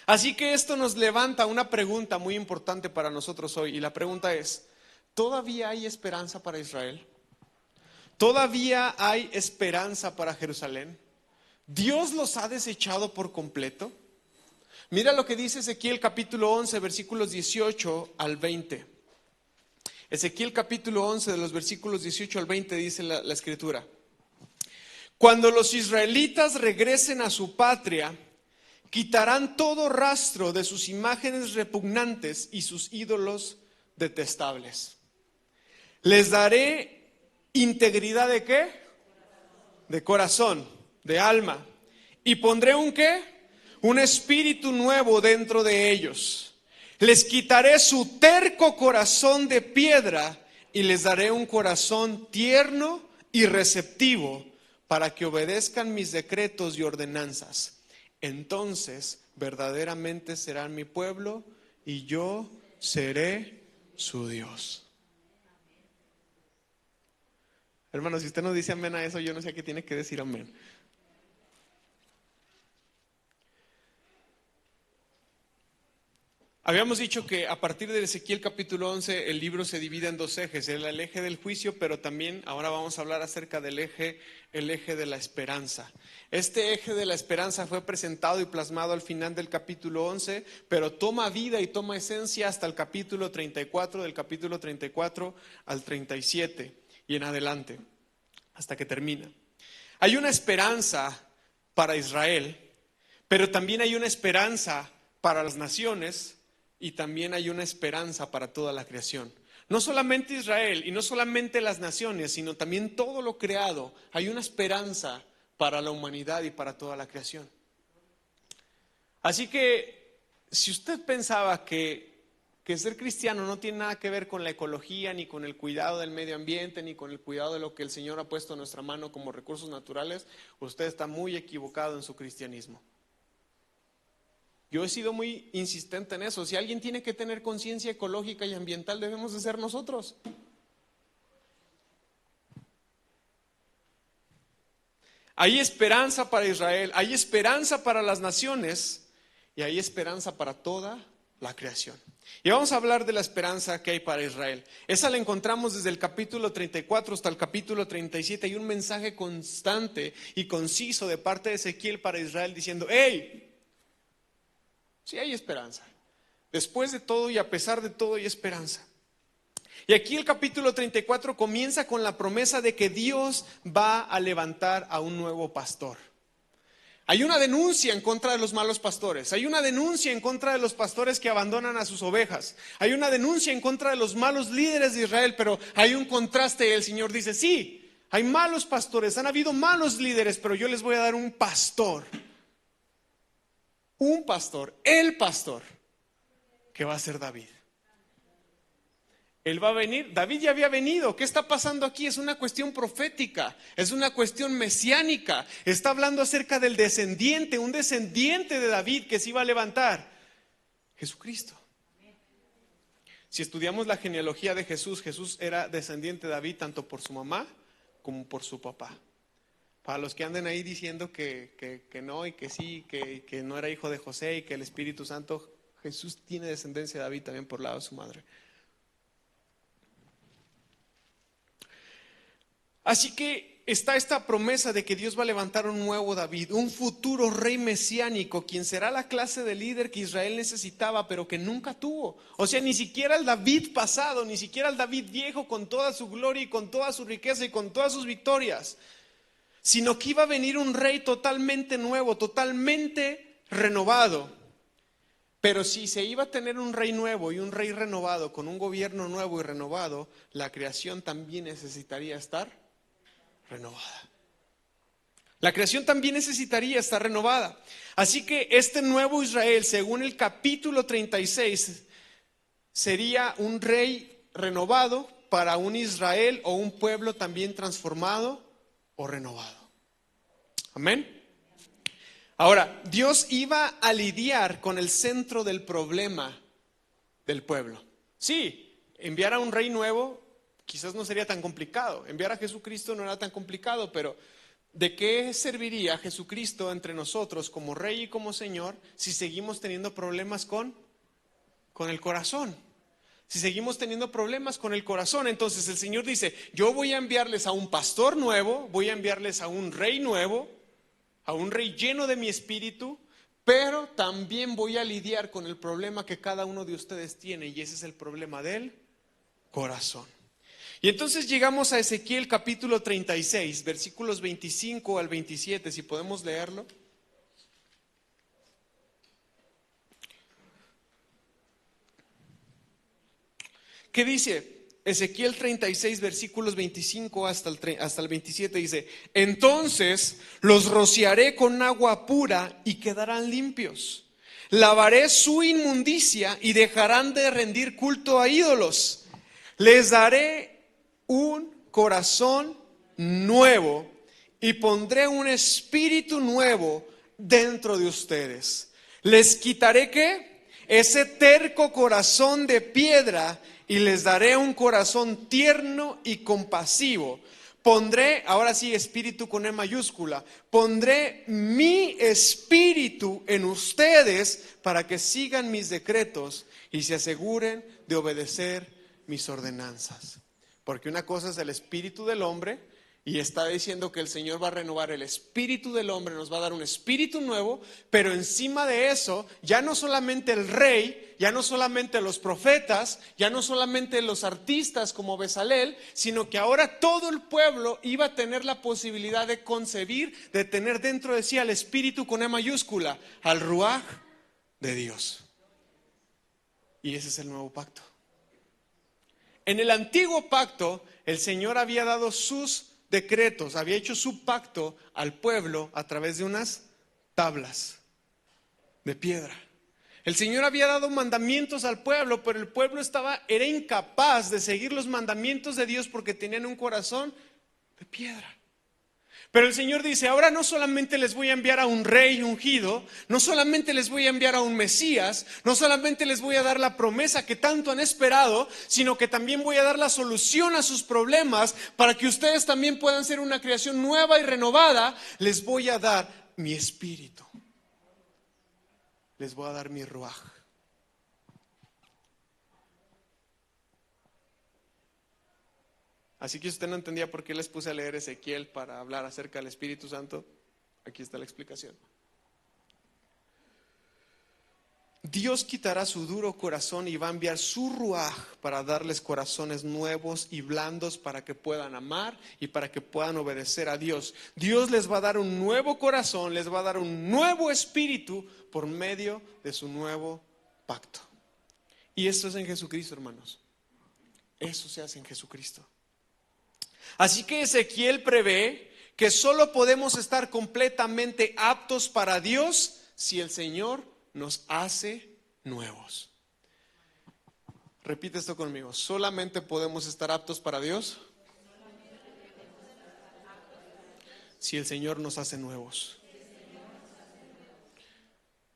Así que esto nos levanta una pregunta muy importante para nosotros hoy, y la pregunta es: ¿todavía hay esperanza para Israel? ¿Todavía hay esperanza para Jerusalén? ¿Dios los ha desechado por completo? Mira lo que dice Ezequiel capítulo 11, versículos 18 al 20. Ezequiel capítulo 11, de los versículos 18 al 20, dice la escritura: cuando los israelitas regresen a su patria, quitarán todo rastro de sus imágenes repugnantes y sus ídolos detestables. Les daré integridad ¿de qué? De corazón, de alma. Y pondré ¿un qué? Un espíritu nuevo dentro de ellos. Les quitaré su terco corazón de piedra y les daré un corazón tierno y receptivo para que obedezcan mis decretos y ordenanzas. Entonces verdaderamente serán mi pueblo y yo seré su Dios. Hermano, si usted no dice amén a eso, yo no sé a qué tiene que decir amén. Habíamos dicho que a partir de Ezequiel capítulo 11 el libro se divide en dos ejes: el eje del juicio, pero también ahora vamos a hablar acerca del eje de la esperanza. Este eje de la esperanza fue presentado y plasmado al final del capítulo 11, pero toma vida y toma esencia hasta el capítulo 34, del capítulo 34 al 37 y en adelante, hasta que termina. Hay una esperanza para Israel, pero también hay una esperanza para las naciones. Y también hay una esperanza para toda la creación. No solamente Israel y no solamente las naciones, sino también todo lo creado. Hay una esperanza para la humanidad y para toda la creación. Así que si usted pensaba que ser cristiano no tiene nada que ver con la ecología, ni con el cuidado del medio ambiente, ni con el cuidado de lo que el Señor ha puesto en nuestra mano como recursos naturales, usted está muy equivocado en su cristianismo. Yo he sido muy insistente en eso. Si alguien tiene que tener conciencia ecológica y ambiental, debemos de ser nosotros. Hay esperanza para Israel, hay esperanza para las naciones y hay esperanza para toda la creación. Y vamos a hablar de la esperanza que hay para Israel. Esa la encontramos desde el capítulo 34 hasta el capítulo 37. Hay un mensaje constante y conciso de parte de Ezequiel para Israel diciendo: ¡hey! Sí hay esperanza. Después de todo y a pesar de todo hay esperanza. Y aquí el capítulo 34 comienza con la promesa de que Dios va a levantar a un nuevo pastor. Hay una denuncia en contra de los malos pastores. Hay una denuncia en contra de los pastores que abandonan a sus ovejas. Hay una denuncia en contra de los malos líderes de Israel, pero hay un contraste y el Señor dice: sí, hay malos pastores, han habido malos líderes, pero yo les voy a dar un pastor. Un pastor, el pastor, que va a ser David. Él va a venir, David ya había venido. ¿Qué está pasando aquí? Es una cuestión profética, es una cuestión mesiánica. Está hablando acerca del descendiente, un descendiente de David que se iba a levantar, Jesucristo. Si estudiamos la genealogía de Jesús, Jesús era descendiente de David tanto por su mamá como por su papá. Para los que anden ahí diciendo que no y que sí, que no era hijo de José y que el Espíritu Santo, Jesús tiene descendencia de David también por lado de su madre. Así que está esta promesa de que Dios va a levantar un nuevo David, un futuro rey mesiánico, quien será la clase de líder que Israel necesitaba, pero que nunca tuvo. O sea, ni siquiera el David pasado, ni siquiera el David viejo con toda su gloria y con toda su riqueza y con todas sus victorias, sino que iba a venir un rey totalmente nuevo, totalmente renovado. Pero si se iba a tener un rey nuevo y un rey renovado, con un gobierno nuevo y renovado, la creación también necesitaría estar renovada. La creación también necesitaría estar renovada. Así que este nuevo Israel, según el capítulo 36, sería un rey renovado para un Israel o un pueblo también transformado o renovado. Amén. Ahora, Dios iba a lidiar con el centro del problema del pueblo. Sí, enviar a un rey nuevo quizás no sería tan complicado. Enviar a Jesucristo no era tan complicado, pero ¿de qué serviría Jesucristo entre nosotros como rey y como Señor si seguimos teniendo problemas con el corazón? Si seguimos teniendo problemas con el corazón, entonces el Señor dice, yo voy a enviarles a un pastor nuevo, voy a enviarles a un rey nuevo, a un rey lleno de mi espíritu, pero también voy a lidiar con el problema que cada uno de ustedes tiene, y ese es el problema del corazón. Y entonces llegamos a Ezequiel capítulo 36, versículos 25 al 27, si podemos leerlo. ¿Qué dice? Ezequiel 36, versículos 25 hasta el 27 dice, entonces los rociaré con agua pura y quedarán limpios. Lavaré su inmundicia y dejarán de rendir culto a ídolos. Les daré un corazón nuevo y pondré un espíritu nuevo dentro de ustedes. Les quitaré ¿qué? Ese terco corazón de piedra y les daré un corazón tierno y compasivo. Pondré, ahora sí, espíritu con E mayúscula, pondré mi espíritu en ustedes para que sigan mis decretos y se aseguren de obedecer mis ordenanzas. Porque una cosa es el espíritu del hombre, y está diciendo que el Señor va a renovar el espíritu del hombre, nos va a dar un espíritu nuevo, pero encima de eso, ya no solamente el rey, ya no solamente los profetas, ya no solamente los artistas como Bezalel, sino que ahora todo el pueblo iba a tener la posibilidad de concebir, de tener dentro de sí al espíritu con E mayúscula, al Ruaj de Dios. Y ese es el nuevo pacto. En el antiguo pacto, el Señor había dado sus decretos, había hecho su pacto al pueblo a través de unas tablas de piedra. El Señor había dado mandamientos al pueblo, pero el pueblo era incapaz de seguir los mandamientos de Dios porque tenían un corazón de piedra. Pero el Señor dice, ahora no solamente les voy a enviar a un rey ungido, no solamente les voy a enviar a un Mesías, no solamente les voy a dar la promesa que tanto han esperado, sino que también voy a dar la solución a sus problemas para que ustedes también puedan ser una creación nueva y renovada. Les voy a dar mi espíritu. Les voy a dar mi ruaj. Así que usted no entendía por qué les puse a leer Ezequiel para hablar acerca del Espíritu Santo. Aquí está la explicación. Dios quitará su duro corazón y va a enviar su ruaj para darles corazones nuevos y blandos para que puedan amar y para que puedan obedecer a Dios. Dios les va a dar un nuevo corazón, les va a dar un nuevo espíritu por medio de su nuevo pacto. Y esto es en Jesucristo, hermanos. Eso se hace en Jesucristo. Así que Ezequiel prevé que solo podemos estar completamente aptos para Dios si el Señor nos hace nuevos. Repite esto conmigo. ¿Solamente podemos estar aptos para Dios? Si el Señor nos hace nuevos.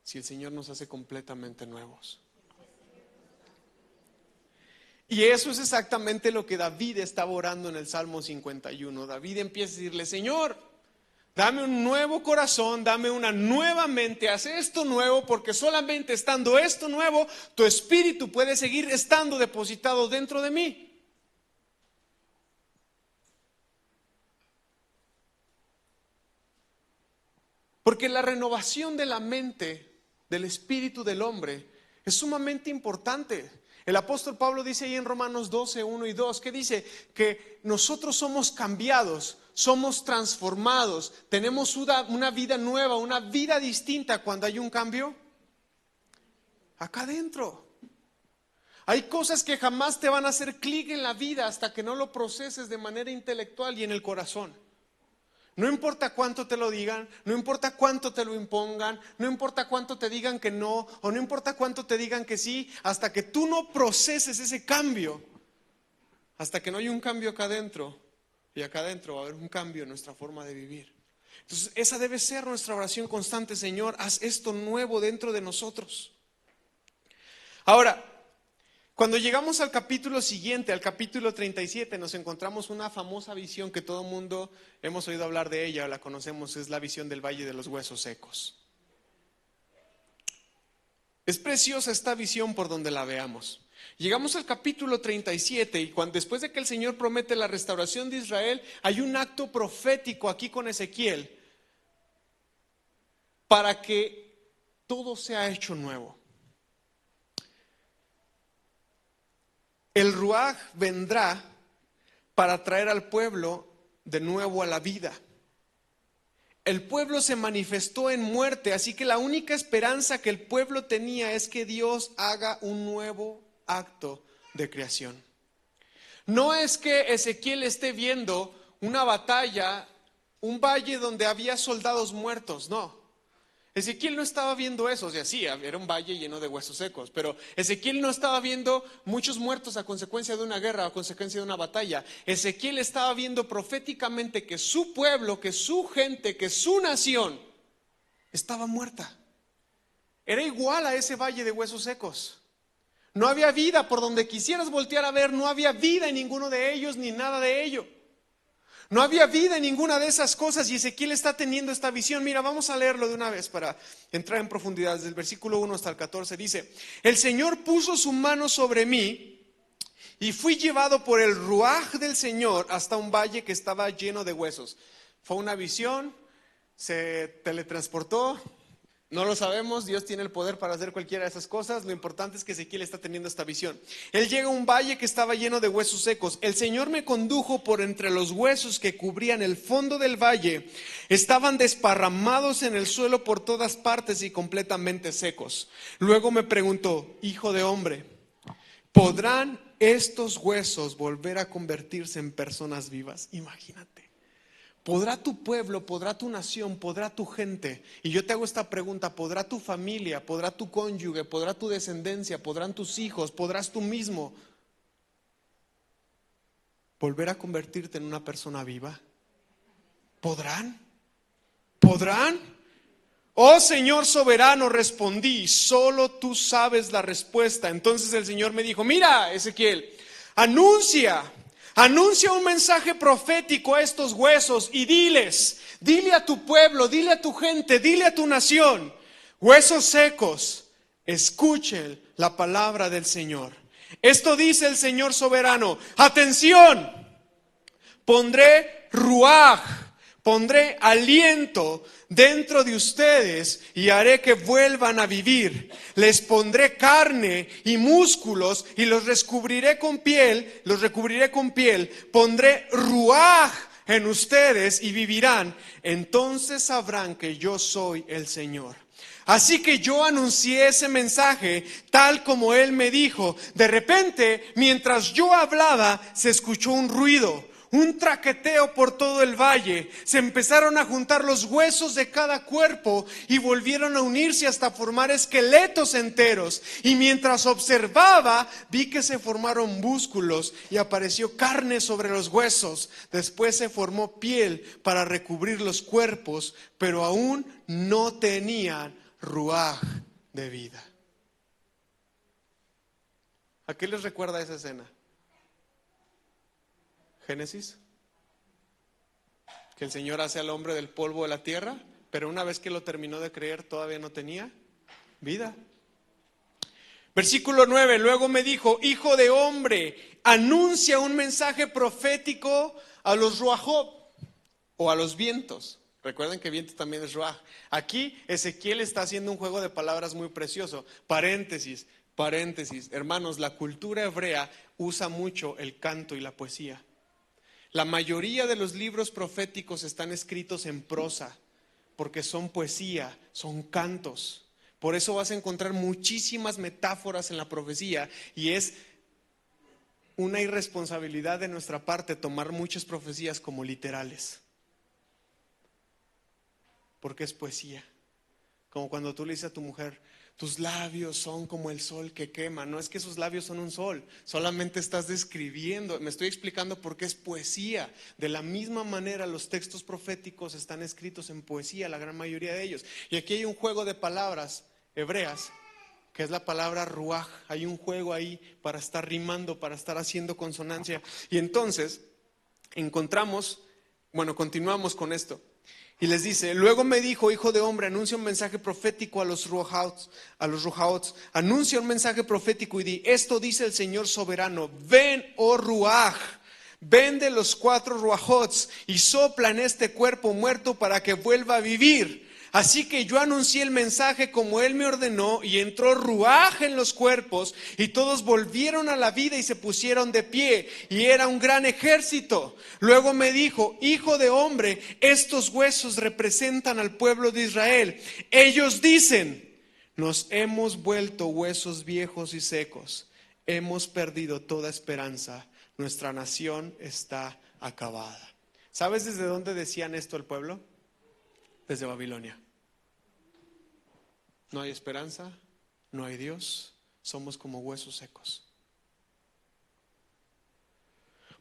Si el Señor nos hace completamente nuevos. Y eso es exactamente lo que David estaba orando en el Salmo 51. David empieza a decirle, Señor, dame un nuevo corazón, dame una nueva mente, haz esto nuevo, porque solamente estando esto nuevo, tu espíritu puede seguir estando depositado dentro de mí. Porque la renovación de la mente, del espíritu del hombre, es sumamente importante. El apóstol Pablo dice ahí en Romanos 12, 1 y 2, que dice que nosotros somos cambiados somos transformados, tenemos una vida nueva, una vida distinta cuando hay un cambio acá adentro. Hay cosas que jamás te van a hacer clic en la vida hasta que no lo proceses de manera intelectual y en el corazón. No importa cuánto te lo digan, no importa cuánto te lo impongan, no importa cuánto te digan que no, o no importa cuánto te digan que sí, hasta que tú no proceses ese cambio, hasta que no hay un cambio acá adentro, y acá adentro va a haber un cambio en nuestra forma de vivir. Entonces esa debe ser nuestra oración constante: Señor, haz esto nuevo dentro de nosotros. Ahora, cuando llegamos al capítulo siguiente, al capítulo 37, nos encontramos una famosa visión que todo el mundo hemos oído hablar de ella, la conocemos, es la visión del Valle de los Huesos Secos. Es preciosa esta visión por donde la veamos. Llegamos al capítulo 37 y después de que el Señor promete la restauración de Israel, hay un acto profético aquí con Ezequiel para que todo sea hecho nuevo. El Ruaj vendrá para traer al pueblo de nuevo a la vida. El pueblo se manifestó en muerte, así que la única esperanza que el pueblo tenía es que Dios haga un nuevo acto de creación. No es que Ezequiel esté viendo una batalla, un valle donde había soldados muertos, no. Ezequiel no estaba viendo eso, o sea, sí, era un valle lleno de huesos secos, pero Ezequiel no estaba viendo muchos muertos a consecuencia de una guerra, a consecuencia de una batalla. Ezequiel estaba viendo proféticamente que su pueblo, que su gente, que su nación estaba muerta. Era igual a ese valle de huesos secos. No había vida por donde quisieras voltear a ver, no había vida en ninguno de ellos ni nada de ello. No había vida en ninguna de esas cosas y Ezequiel está teniendo esta visión. Mira, vamos a leerlo de una vez para entrar en profundidad. Desde el versículo 1 hasta el 14 dice: el Señor puso su mano sobre mí y fui llevado por el ruaj del Señor hasta un valle que estaba lleno de huesos. Fue una visión, se teletransportó. No lo sabemos, Dios tiene el poder para hacer cualquiera de esas cosas. Lo importante es que Ezequiel está teniendo esta visión. Él llega a un valle que estaba lleno de huesos secos. El Señor me condujo por entre los huesos que cubrían el fondo del valle. Estaban desparramados en el suelo por todas partes y completamente secos. Luego me preguntó: hijo de hombre, ¿podrán estos huesos volver a convertirse en personas vivas? Imagínate. ¿Podrá tu pueblo, podrá tu nación, podrá tu gente? Y yo te hago esta pregunta: ¿podrá tu familia, podrá tu cónyuge, podrá tu descendencia, podrán tus hijos, podrás tú mismo volver a convertirte en una persona viva? ¿Podrán? ¿Podrán? Oh Señor soberano, respondí, solo tú sabes la respuesta. Entonces el Señor me dijo: mira, Ezequiel, anuncia un mensaje profético a estos huesos y dile a tu pueblo, dile a tu gente, dile a tu nación: huesos secos, escuchen la palabra del Señor. Esto dice el Señor soberano: atención, pondré ruaj, pondré aliento dentro de ustedes y haré que vuelvan a vivir. Les pondré carne y músculos y los recubriré con piel, Pondré ruaj en ustedes y vivirán. Entonces sabrán que yo soy el Señor. Así que yo anuncié ese mensaje tal como él me dijo. De repente, mientras yo hablaba, se escuchó un ruido, un traqueteo por todo el valle. Se empezaron a juntar los huesos de cada cuerpo y volvieron a unirse hasta formar esqueletos enteros. Y mientras observaba, vi que se formaron músculos y apareció carne sobre los huesos. Después se formó piel para recubrir los cuerpos, pero aún no tenían ruaj de vida. ¿A qué les recuerda esa escena? Génesis, que el Señor hace al hombre del polvo de la tierra, pero una vez que lo terminó de crear todavía no tenía vida. Versículo 9, luego me dijo: hijo de hombre, anuncia un mensaje profético a los ruajot, o a los vientos. Recuerden que viento también es ruaj. Aquí Ezequiel está haciendo un juego de palabras muy precioso. Paréntesis. Hermanos, la cultura hebrea usa mucho el canto y la poesía. La mayoría de los libros proféticos están escritos en prosa, porque son poesía, son cantos. Por eso vas a encontrar muchísimas metáforas en la profecía, y es una irresponsabilidad de nuestra parte tomar muchas profecías como literales, porque es poesía. Como cuando tú le dices a tu mujer, tus labios son como el sol que quema. No es que sus labios son un sol, solamente estás describiendo. Me estoy explicando por qué es poesía. De la misma manera los textos proféticos están escritos en poesía, la gran mayoría de ellos. Y aquí hay un juego de palabras hebreas, que es la palabra ruaj. Hay un juego ahí para estar rimando, para estar haciendo consonancia. Y entonces continuamos con esto. Y les dice, luego me dijo, hijo de hombre, anuncia un mensaje profético a los rujaots, anuncia un mensaje profético y di, esto dice el Señor soberano, ven, oh ruaj, ven de los 4 ruajots y sopla en este cuerpo muerto para que vuelva a vivir. Así que yo anuncié el mensaje como él me ordenó, y entró ruaj en los cuerpos, y todos volvieron a la vida y se pusieron de pie, y era un gran ejército. Luego me dijo, hijo de hombre, estos huesos representan al pueblo de Israel. Ellos dicen, nos hemos vuelto huesos viejos y secos, hemos perdido toda esperanza, nuestra nación está acabada. ¿Sabes desde dónde decían esto el pueblo? Desde Babilonia. No hay esperanza, no hay Dios, somos como huesos secos.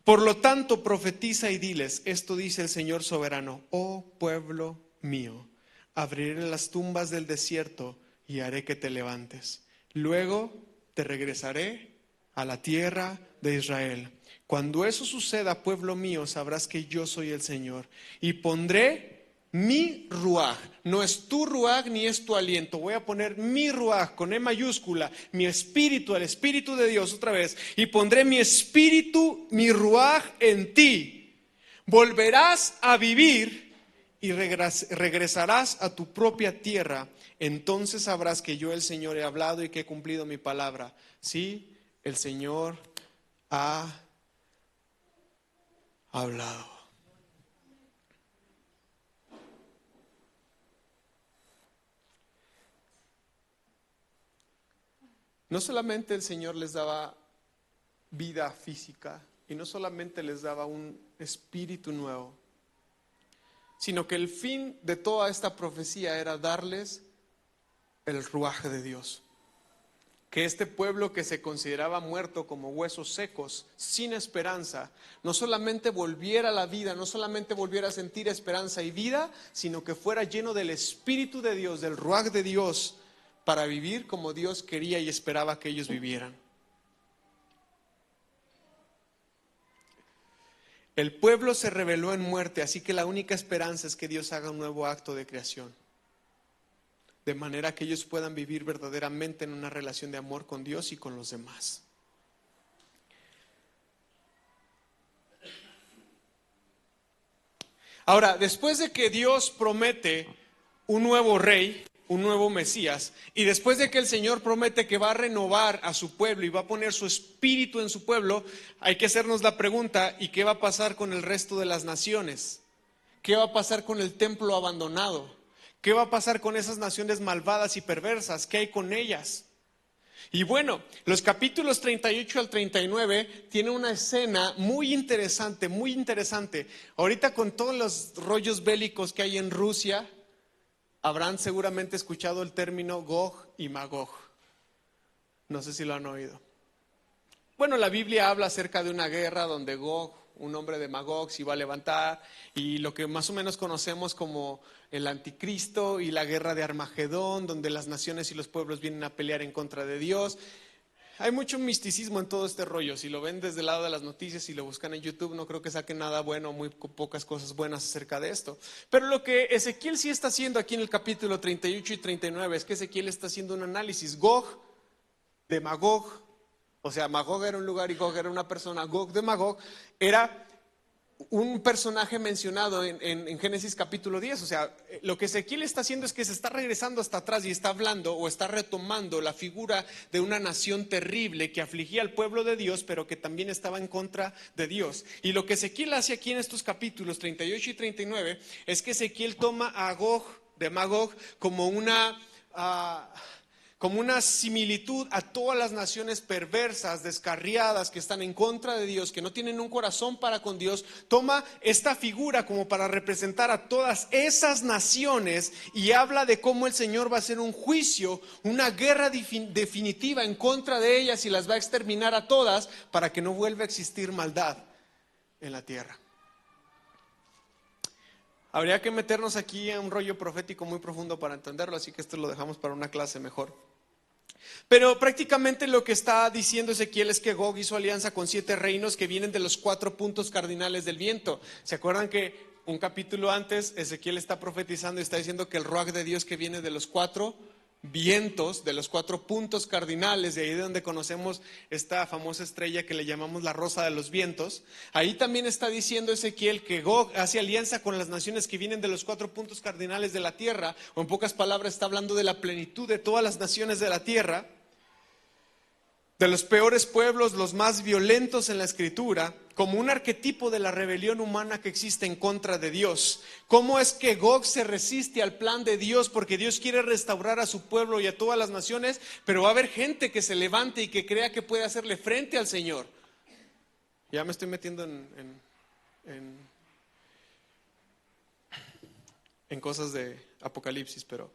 Por lo tanto, profetiza y diles, esto dice el Señor soberano, oh pueblo mío, abriré las tumbas del desierto y haré que te levantes. Luego te regresaré a la tierra de Israel. Cuando eso suceda, pueblo mío, sabrás que yo soy el Señor, y pondré mi ruaj, no es tu ruaj ni es tu aliento, voy a poner mi ruaj con E mayúscula, mi espíritu, el espíritu de Dios otra vez, y pondré mi espíritu, mi ruaj en ti. Volverás a vivir y regresarás a tu propia tierra. Entonces sabrás que yo el Señor he hablado y que he cumplido mi palabra. Sí, el Señor ha hablado. No solamente el Señor les daba vida física y no solamente les daba un espíritu nuevo, sino que el fin de toda esta profecía era darles el ruaj de Dios. Que este pueblo que se consideraba muerto, como huesos secos, sin esperanza, no solamente volviera a la vida, no solamente volviera a sentir esperanza y vida, sino que fuera lleno del Espíritu de Dios, del ruaj de Dios, para vivir como Dios quería y esperaba que ellos vivieran. El pueblo se rebeló en muerte, así que la única esperanza es que Dios haga un nuevo acto de creación, de manera que ellos puedan vivir verdaderamente en una relación de amor con Dios y con los demás. Ahora, después de que Dios promete un nuevo rey, un nuevo Mesías, y después de que el Señor promete que va a renovar a su pueblo y va a poner su espíritu en su pueblo, hay que hacernos la pregunta, ¿y qué va a pasar con el resto de las naciones? ¿Qué va a pasar con el templo abandonado? ¿Qué va a pasar con esas naciones malvadas y perversas? ¿Qué hay con ellas? Y bueno, los capítulos 38 al 39 tienen una escena muy interesante, muy interesante. Ahorita con todos los rollos bélicos que hay en Rusia, habrán seguramente escuchado el término Gog y Magog. No sé si lo han oído. Bueno, la Biblia habla acerca de una guerra donde Gog, un hombre de Magog, se iba a levantar, y lo que más o menos conocemos como el anticristo y la guerra de Armagedón, donde las naciones y los pueblos vienen a pelear en contra de Dios. Hay mucho misticismo en todo este rollo. Si lo ven desde el lado de las noticias y lo buscan en YouTube, no creo que saquen nada bueno, muy pocas cosas buenas acerca de esto. Pero lo que Ezequiel sí está haciendo aquí en el capítulo 38 y 39 es que Ezequiel está haciendo un análisis. Gog de Magog, o sea, Magog era un lugar y Gog era una persona. Gog de Magog era un personaje mencionado en Génesis capítulo 10. O sea, lo que Ezequiel está haciendo es que se está regresando hasta atrás y está hablando o está retomando la figura de una nación terrible que afligía al pueblo de Dios, pero que también estaba en contra de Dios. Y lo que Ezequiel hace aquí en estos capítulos 38 y 39 es que Ezequiel toma a Gog de Magog como una similitud a todas las naciones perversas, descarriadas, que están en contra de Dios, que no tienen un corazón para con Dios. Toma esta figura como para representar a todas esas naciones y habla de cómo el Señor va a hacer un juicio, una guerra definitiva en contra de ellas y las va a exterminar a todas para que no vuelva a existir maldad en la tierra. Habría que meternos aquí en un rollo profético muy profundo para entenderlo, así que esto lo dejamos para una clase mejor. Pero prácticamente lo que está diciendo Ezequiel es que Gog hizo alianza con 7 reinos que vienen de los 4 puntos cardinales del viento. ¿Se acuerdan que un capítulo antes Ezequiel está profetizando y está diciendo que el ruaj de Dios que viene de los 4 vientos, de los 4 puntos cardinales, de ahí de donde conocemos esta famosa estrella que le llamamos la rosa de los vientos? Ahí también está diciendo Ezequiel que Gog hace alianza con las naciones que vienen de los 4 puntos cardinales de la tierra, o en pocas palabras está hablando de la plenitud de todas las naciones de la tierra, de los peores pueblos, los más violentos en la Escritura, como un arquetipo de la rebelión humana que existe en contra de Dios. ¿Cómo es que Gog se resiste al plan de Dios? Porque Dios quiere restaurar a su pueblo y a todas las naciones, pero va a haber gente que se levante y que crea que puede hacerle frente al Señor. Ya me estoy metiendo en cosas de Apocalipsis, pero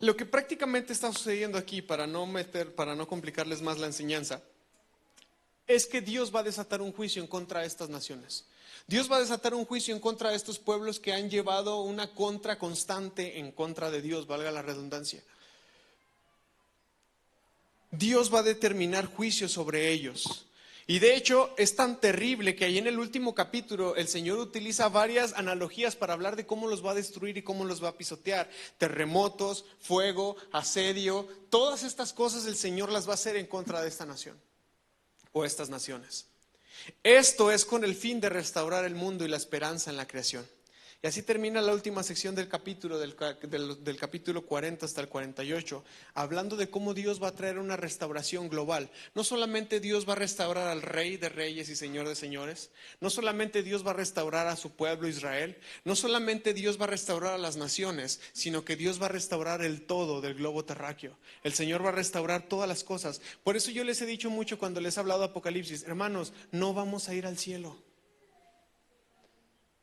lo que prácticamente está sucediendo aquí, para no complicarles más la enseñanza, es que Dios va a desatar un juicio en contra de estas naciones. Dios va a desatar un juicio en contra de estos pueblos que han llevado una contra constante en contra de Dios, valga la redundancia. Dios va a determinar juicio sobre ellos. Y de hecho es tan terrible que ahí en el último capítulo el Señor utiliza varias analogías para hablar de cómo los va a destruir y cómo los va a pisotear. Terremotos, fuego, asedio, todas estas cosas el Señor las va a hacer en contra de esta nación o estas naciones. Esto es con el fin de restaurar el mundo y la esperanza en la creación. Y así termina la última sección del capítulo, del capítulo 40 hasta el 48, hablando de cómo Dios va a traer una restauración global. No solamente Dios va a restaurar al Rey de Reyes y Señor de Señores, no solamente Dios va a restaurar a su pueblo Israel, no solamente Dios va a restaurar a las naciones, sino que Dios va a restaurar el todo del globo terráqueo. El Señor va a restaurar todas las cosas. Por eso yo les he dicho mucho cuando les he hablado de Apocalipsis, hermanos, no vamos a ir al cielo.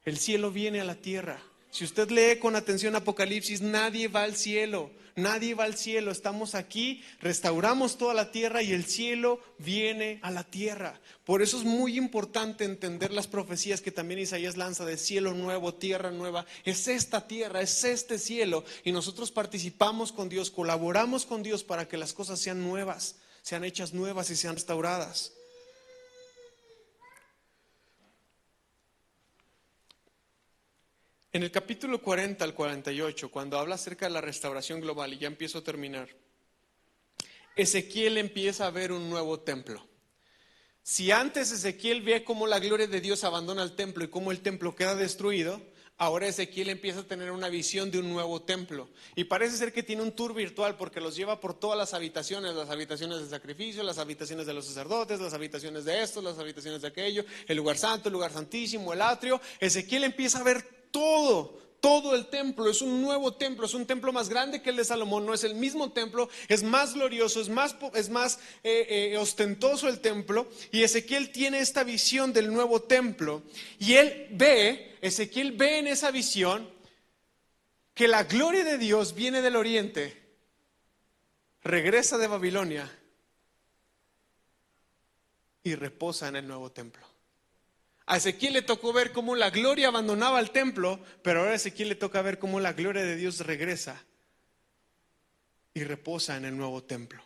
El cielo viene a la tierra. Si usted lee con atención Apocalipsis, nadie va al cielo, nadie va al cielo. Estamos aquí, restauramos toda la tierra y el cielo viene a la tierra. Por eso es muy importante entender las profecías que también Isaías lanza de cielo nuevo, tierra nueva. Es esta tierra, es este cielo, y nosotros participamos con Dios, colaboramos con Dios para que las cosas sean nuevas, sean hechas nuevas y sean restauradas. En el capítulo 40 al 48, cuando habla acerca de la restauración global, y ya empiezo a terminar, Ezequiel empieza a ver un nuevo templo. Si antes Ezequiel ve cómo la gloria de Dios abandona el templo y cómo el templo queda destruido, ahora Ezequiel empieza a tener una visión de un nuevo templo. Y parece ser que tiene un tour virtual porque los lleva por todas las habitaciones de sacrificio, las habitaciones de los sacerdotes, las habitaciones de estos, las habitaciones de aquello, el lugar santo, el lugar santísimo, el atrio. Ezequiel empieza a ver todo el templo. Es un nuevo templo, es un templo más grande que el de Salomón, no es el mismo templo, es más glorioso, es más ostentoso el templo. Y Ezequiel tiene esta visión del nuevo templo y Ezequiel ve en esa visión que la gloria de Dios viene del oriente, regresa de Babilonia y reposa en el nuevo templo. A Ezequiel le tocó ver cómo la gloria abandonaba el templo, pero ahora a Ezequiel le toca ver cómo la gloria de Dios regresa y reposa en el nuevo templo.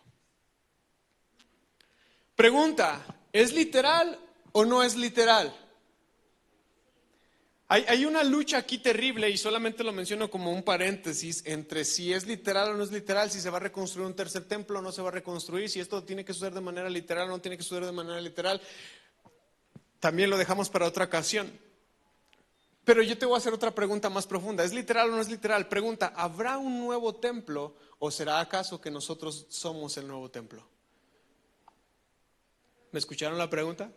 Pregunta, ¿es literal o no es literal? Hay una lucha aquí terrible, y solamente lo menciono como un paréntesis, entre si es literal o no es literal, si se va a reconstruir un tercer templo o no se va a reconstruir, si esto tiene que suceder de manera literal o no tiene que suceder de manera literal. También lo dejamos para otra ocasión. Pero yo te voy a hacer otra pregunta más profunda. ¿Es literal o no es literal? Pregunta, ¿habrá un nuevo templo o será acaso que nosotros somos el nuevo templo? ¿Me escucharon la pregunta?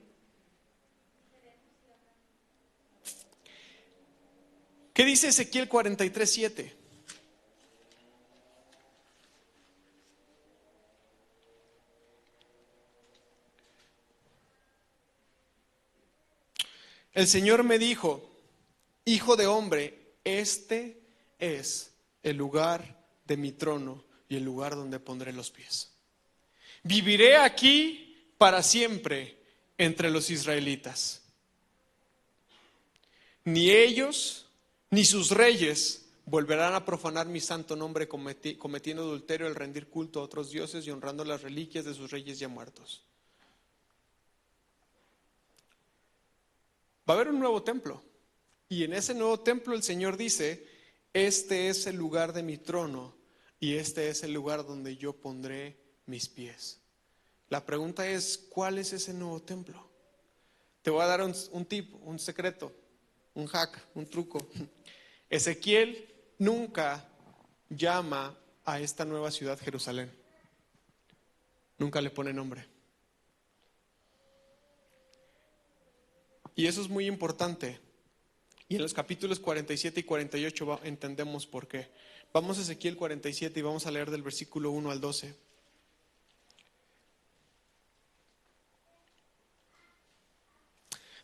¿Qué dice Ezequiel 43:7? El Señor me dijo: Hijo de hombre, este es el lugar de mi trono y el lugar donde pondré los pies. Viviré aquí para siempre entre los israelitas. Ni ellos ni sus reyes volverán a profanar mi santo nombre cometiendo adulterio al rendir culto a otros dioses y honrando las reliquias de sus reyes ya muertos. Va a haber un nuevo templo. Y en ese nuevo templo el Señor dice: este es el lugar de mi trono y este es el lugar donde yo pondré mis pies. La pregunta es, ¿cuál es ese nuevo templo? Te voy a dar un tip, un secreto, un hack, un truco. Ezequiel nunca llama a esta nueva ciudad Jerusalén. Nunca le pone nombre. Y eso es muy importante. Y en los capítulos 47 y 48 entendemos por qué. Vamos a Ezequiel 47 y vamos a leer del versículo 1 al 12.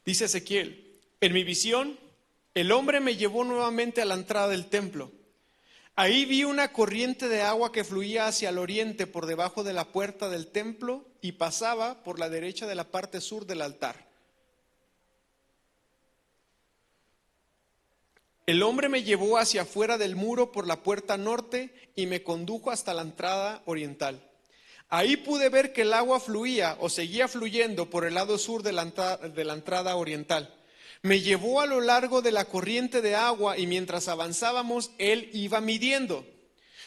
Dice Ezequiel: en mi visión, el hombre me llevó nuevamente a la entrada del templo. Ahí vi una corriente de agua que fluía hacia el oriente por debajo de la puerta del templo y pasaba por la derecha de la parte sur del altar. El hombre me llevó hacia afuera del muro por la puerta norte y me condujo hasta la entrada oriental. Ahí pude ver que el agua fluía o seguía fluyendo por el lado sur de la entrada oriental. Me llevó a lo largo de la corriente de agua y mientras avanzábamos, él iba midiendo.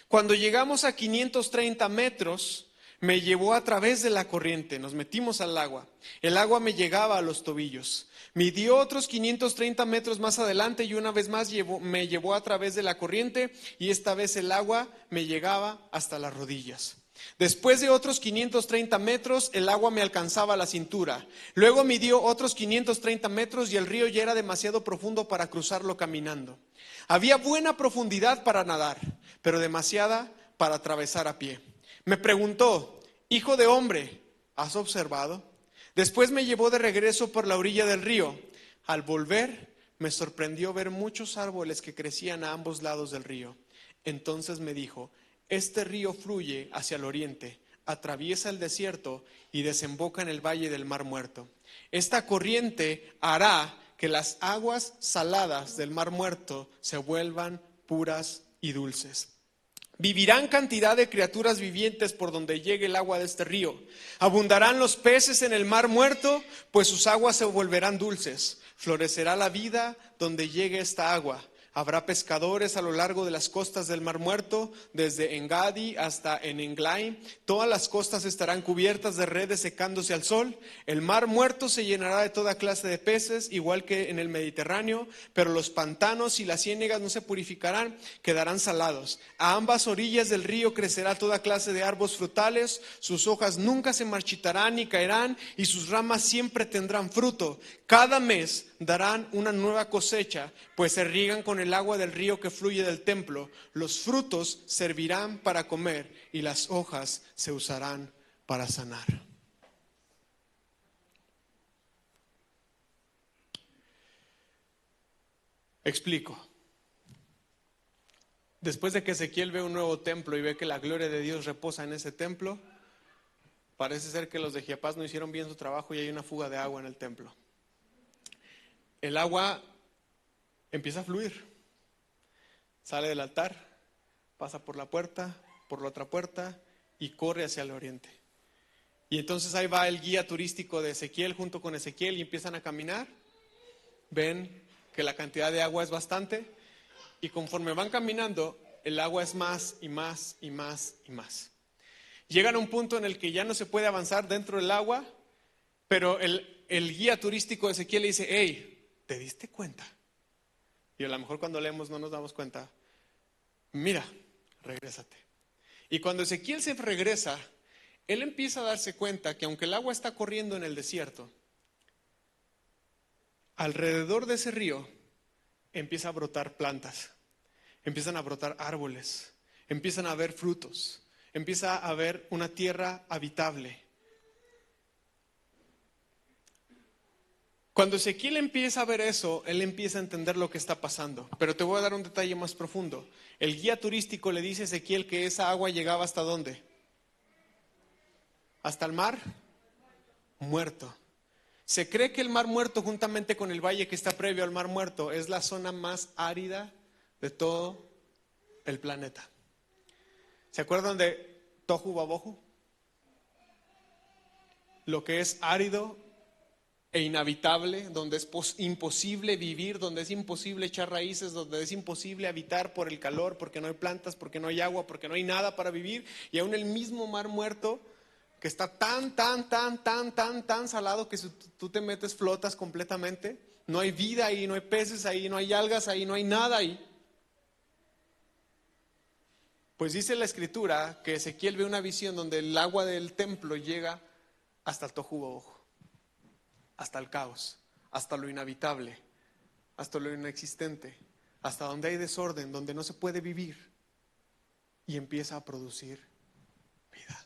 Cuando llegamos a 530 metros, me llevó a través de la corriente, nos metimos al agua. El agua me llegaba a los tobillos. Midió otros 530 metros más adelante y una vez más me llevó a través de la corriente y esta vez el agua me llegaba hasta las rodillas. Después de otros 530 metros, el agua me alcanzaba a la cintura. Luego midió otros 530 metros y el río ya era demasiado profundo para cruzarlo caminando. Había buena profundidad para nadar, pero demasiada para atravesar a pie. Me preguntó: hijo de hombre, ¿has observado? Después me llevó de regreso por la orilla del río. Al volver, me sorprendió ver muchos árboles que crecían a ambos lados del río. Entonces me dijo: este río fluye hacia el oriente, atraviesa el desierto y desemboca en el valle del Mar Muerto. Esta corriente hará que las aguas saladas del Mar Muerto se vuelvan puras y dulces. Vivirán cantidad de criaturas vivientes por donde llegue el agua de este río. Abundarán los peces en el Mar Muerto, pues sus aguas se volverán dulces. Florecerá la vida donde llegue esta agua. Habrá pescadores a lo largo de las costas del Mar Muerto, desde Engadi hasta Eneglaim. Todas las costas estarán cubiertas de redes secándose al sol. El Mar Muerto se llenará de toda clase de peces, igual que en el Mediterráneo, pero los pantanos y las ciénegas no se purificarán, quedarán salados. A ambas orillas del río crecerá toda clase de árboles frutales, sus hojas nunca se marchitarán ni caerán, y sus ramas siempre tendrán fruto. Cada mes darán una nueva cosecha, pues se riegan con el agua del río que fluye del templo. Los frutos servirán para comer y las hojas se usarán para sanar. Explico. Después de que Ezequiel ve un nuevo templo y ve que la gloria de Dios reposa en ese templo, parece ser que los de Chiapas no hicieron bien su trabajo y hay una fuga de agua en el templo. El agua empieza a fluir, sale del altar, pasa por la puerta, por la otra puerta y corre hacia el oriente. Y entonces ahí va el guía turístico de Ezequiel junto con Ezequiel y empiezan a caminar. Ven que la cantidad de agua es bastante, y conforme van caminando, el agua es más y más y más y más. Llegan a un punto en el que ya no se puede avanzar dentro del agua, pero el guía turístico de Ezequiel le dice, hey, ¿te diste cuenta? Y a lo mejor cuando leemos no nos damos cuenta. Mira, regrésate. Y cuando Ezequiel se regresa, él empieza a darse cuenta que aunque el agua está corriendo en el desierto, alrededor de ese río empieza a brotar plantas, empiezan a brotar árboles, empiezan a haber frutos, empieza a haber una tierra habitable. Cuando Ezequiel empieza a ver eso, él empieza a entender lo que está pasando. Pero te voy a dar un detalle más profundo. El guía turístico le dice a Ezequiel que esa agua llegaba ¿hasta dónde? ¿Hasta el mar muerto? Se cree que el mar muerto, juntamente con el valle que está previo al mar muerto, es la zona más árida de todo el planeta. ¿Se acuerdan de Tohu Babohu? Lo que es árido e inhabitable, donde es imposible vivir, donde es imposible echar raíces, donde es imposible habitar por el calor, porque no hay plantas, porque no hay agua, porque no hay nada para vivir. Y aún el mismo mar muerto, que está tan salado que si tú te metes flotas completamente. No hay vida ahí, no hay peces ahí, no hay algas ahí, no hay nada ahí. Pues dice la escritura que Ezequiel ve una visión donde el agua del templo llega hasta el Tohu Babohu, hasta el caos, hasta lo inhabitable, hasta lo inexistente, hasta donde hay desorden, donde no se puede vivir, y empieza a producir vida.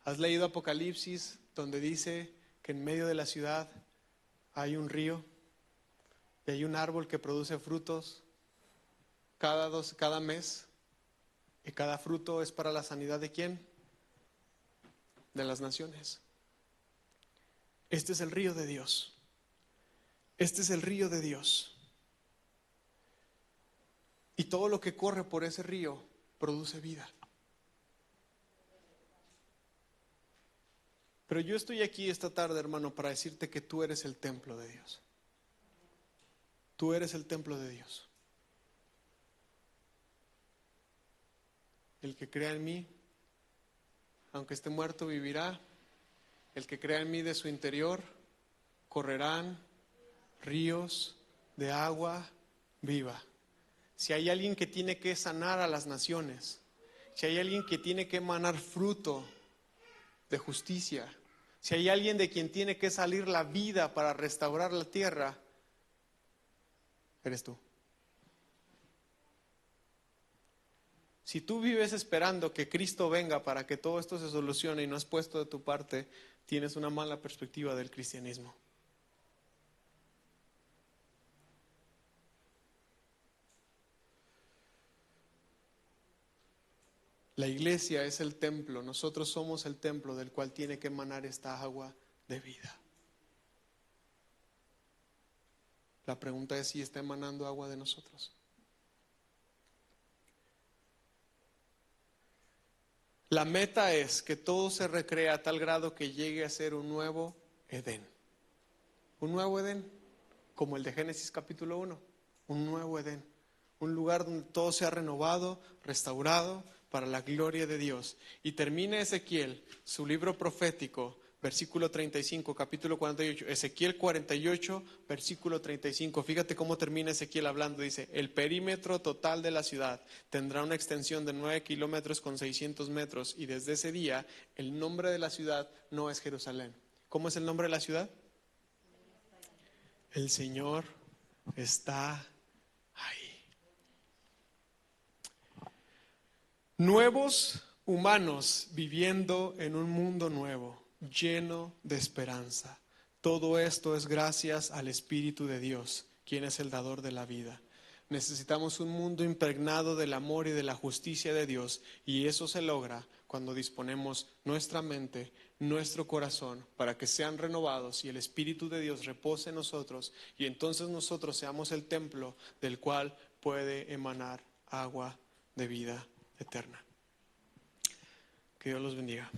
¿Has leído Apocalipsis, donde dice que en medio de la ciudad hay un río y hay un árbol que produce frutos cada mes, y cada fruto es para la sanidad de quién? De las naciones. Este es el río de Dios. Este es el río de Dios. Y todo lo que corre por ese río produce vida. Pero yo estoy aquí esta tarde, hermano, para decirte que tú eres el templo de Dios. Tú eres el templo de Dios. El que crea en mí, aunque esté muerto, vivirá. El que crea en mí, de su interior correrán ríos de agua viva. Si hay alguien que tiene que sanar a las naciones, si hay alguien que tiene que emanar fruto de justicia, si hay alguien de quien tiene que salir la vida para restaurar la tierra, eres tú. Si tú vives esperando que Cristo venga para que todo esto se solucione y no has puesto de tu parte, tienes una mala perspectiva del cristianismo. La iglesia es el templo, nosotros somos el templo del cual tiene que emanar esta agua de vida. La pregunta es si está emanando agua de nosotros. La meta es que todo se recrea a tal grado que llegue a ser un nuevo Edén. Un nuevo Edén, como el de Génesis capítulo 1. Un nuevo Edén. Un lugar donde todo sea renovado, restaurado para la gloria de Dios. Y termina Ezequiel, su libro profético, versículo 35, capítulo 48. Ezequiel 48, versículo 35. Fíjate cómo termina Ezequiel hablando. Dice, el perímetro total de la ciudad tendrá una extensión de 9 kilómetros con 600 metros. Y desde ese día, el nombre de la ciudad no es Jerusalén. ¿Cómo es el nombre de la ciudad? El Señor está ahí. Nuevos humanos viviendo en un mundo nuevo, lleno de esperanza. Todo esto es gracias al Espíritu de Dios, quien es el dador de la vida. Necesitamos un mundo impregnado del amor y de la justicia de Dios, y eso se logra cuando disponemos nuestra mente, nuestro corazón, para que sean renovados y el Espíritu de Dios repose en nosotros, y entonces nosotros seamos el templo del cual puede emanar agua de vida eterna. Que Dios los bendiga.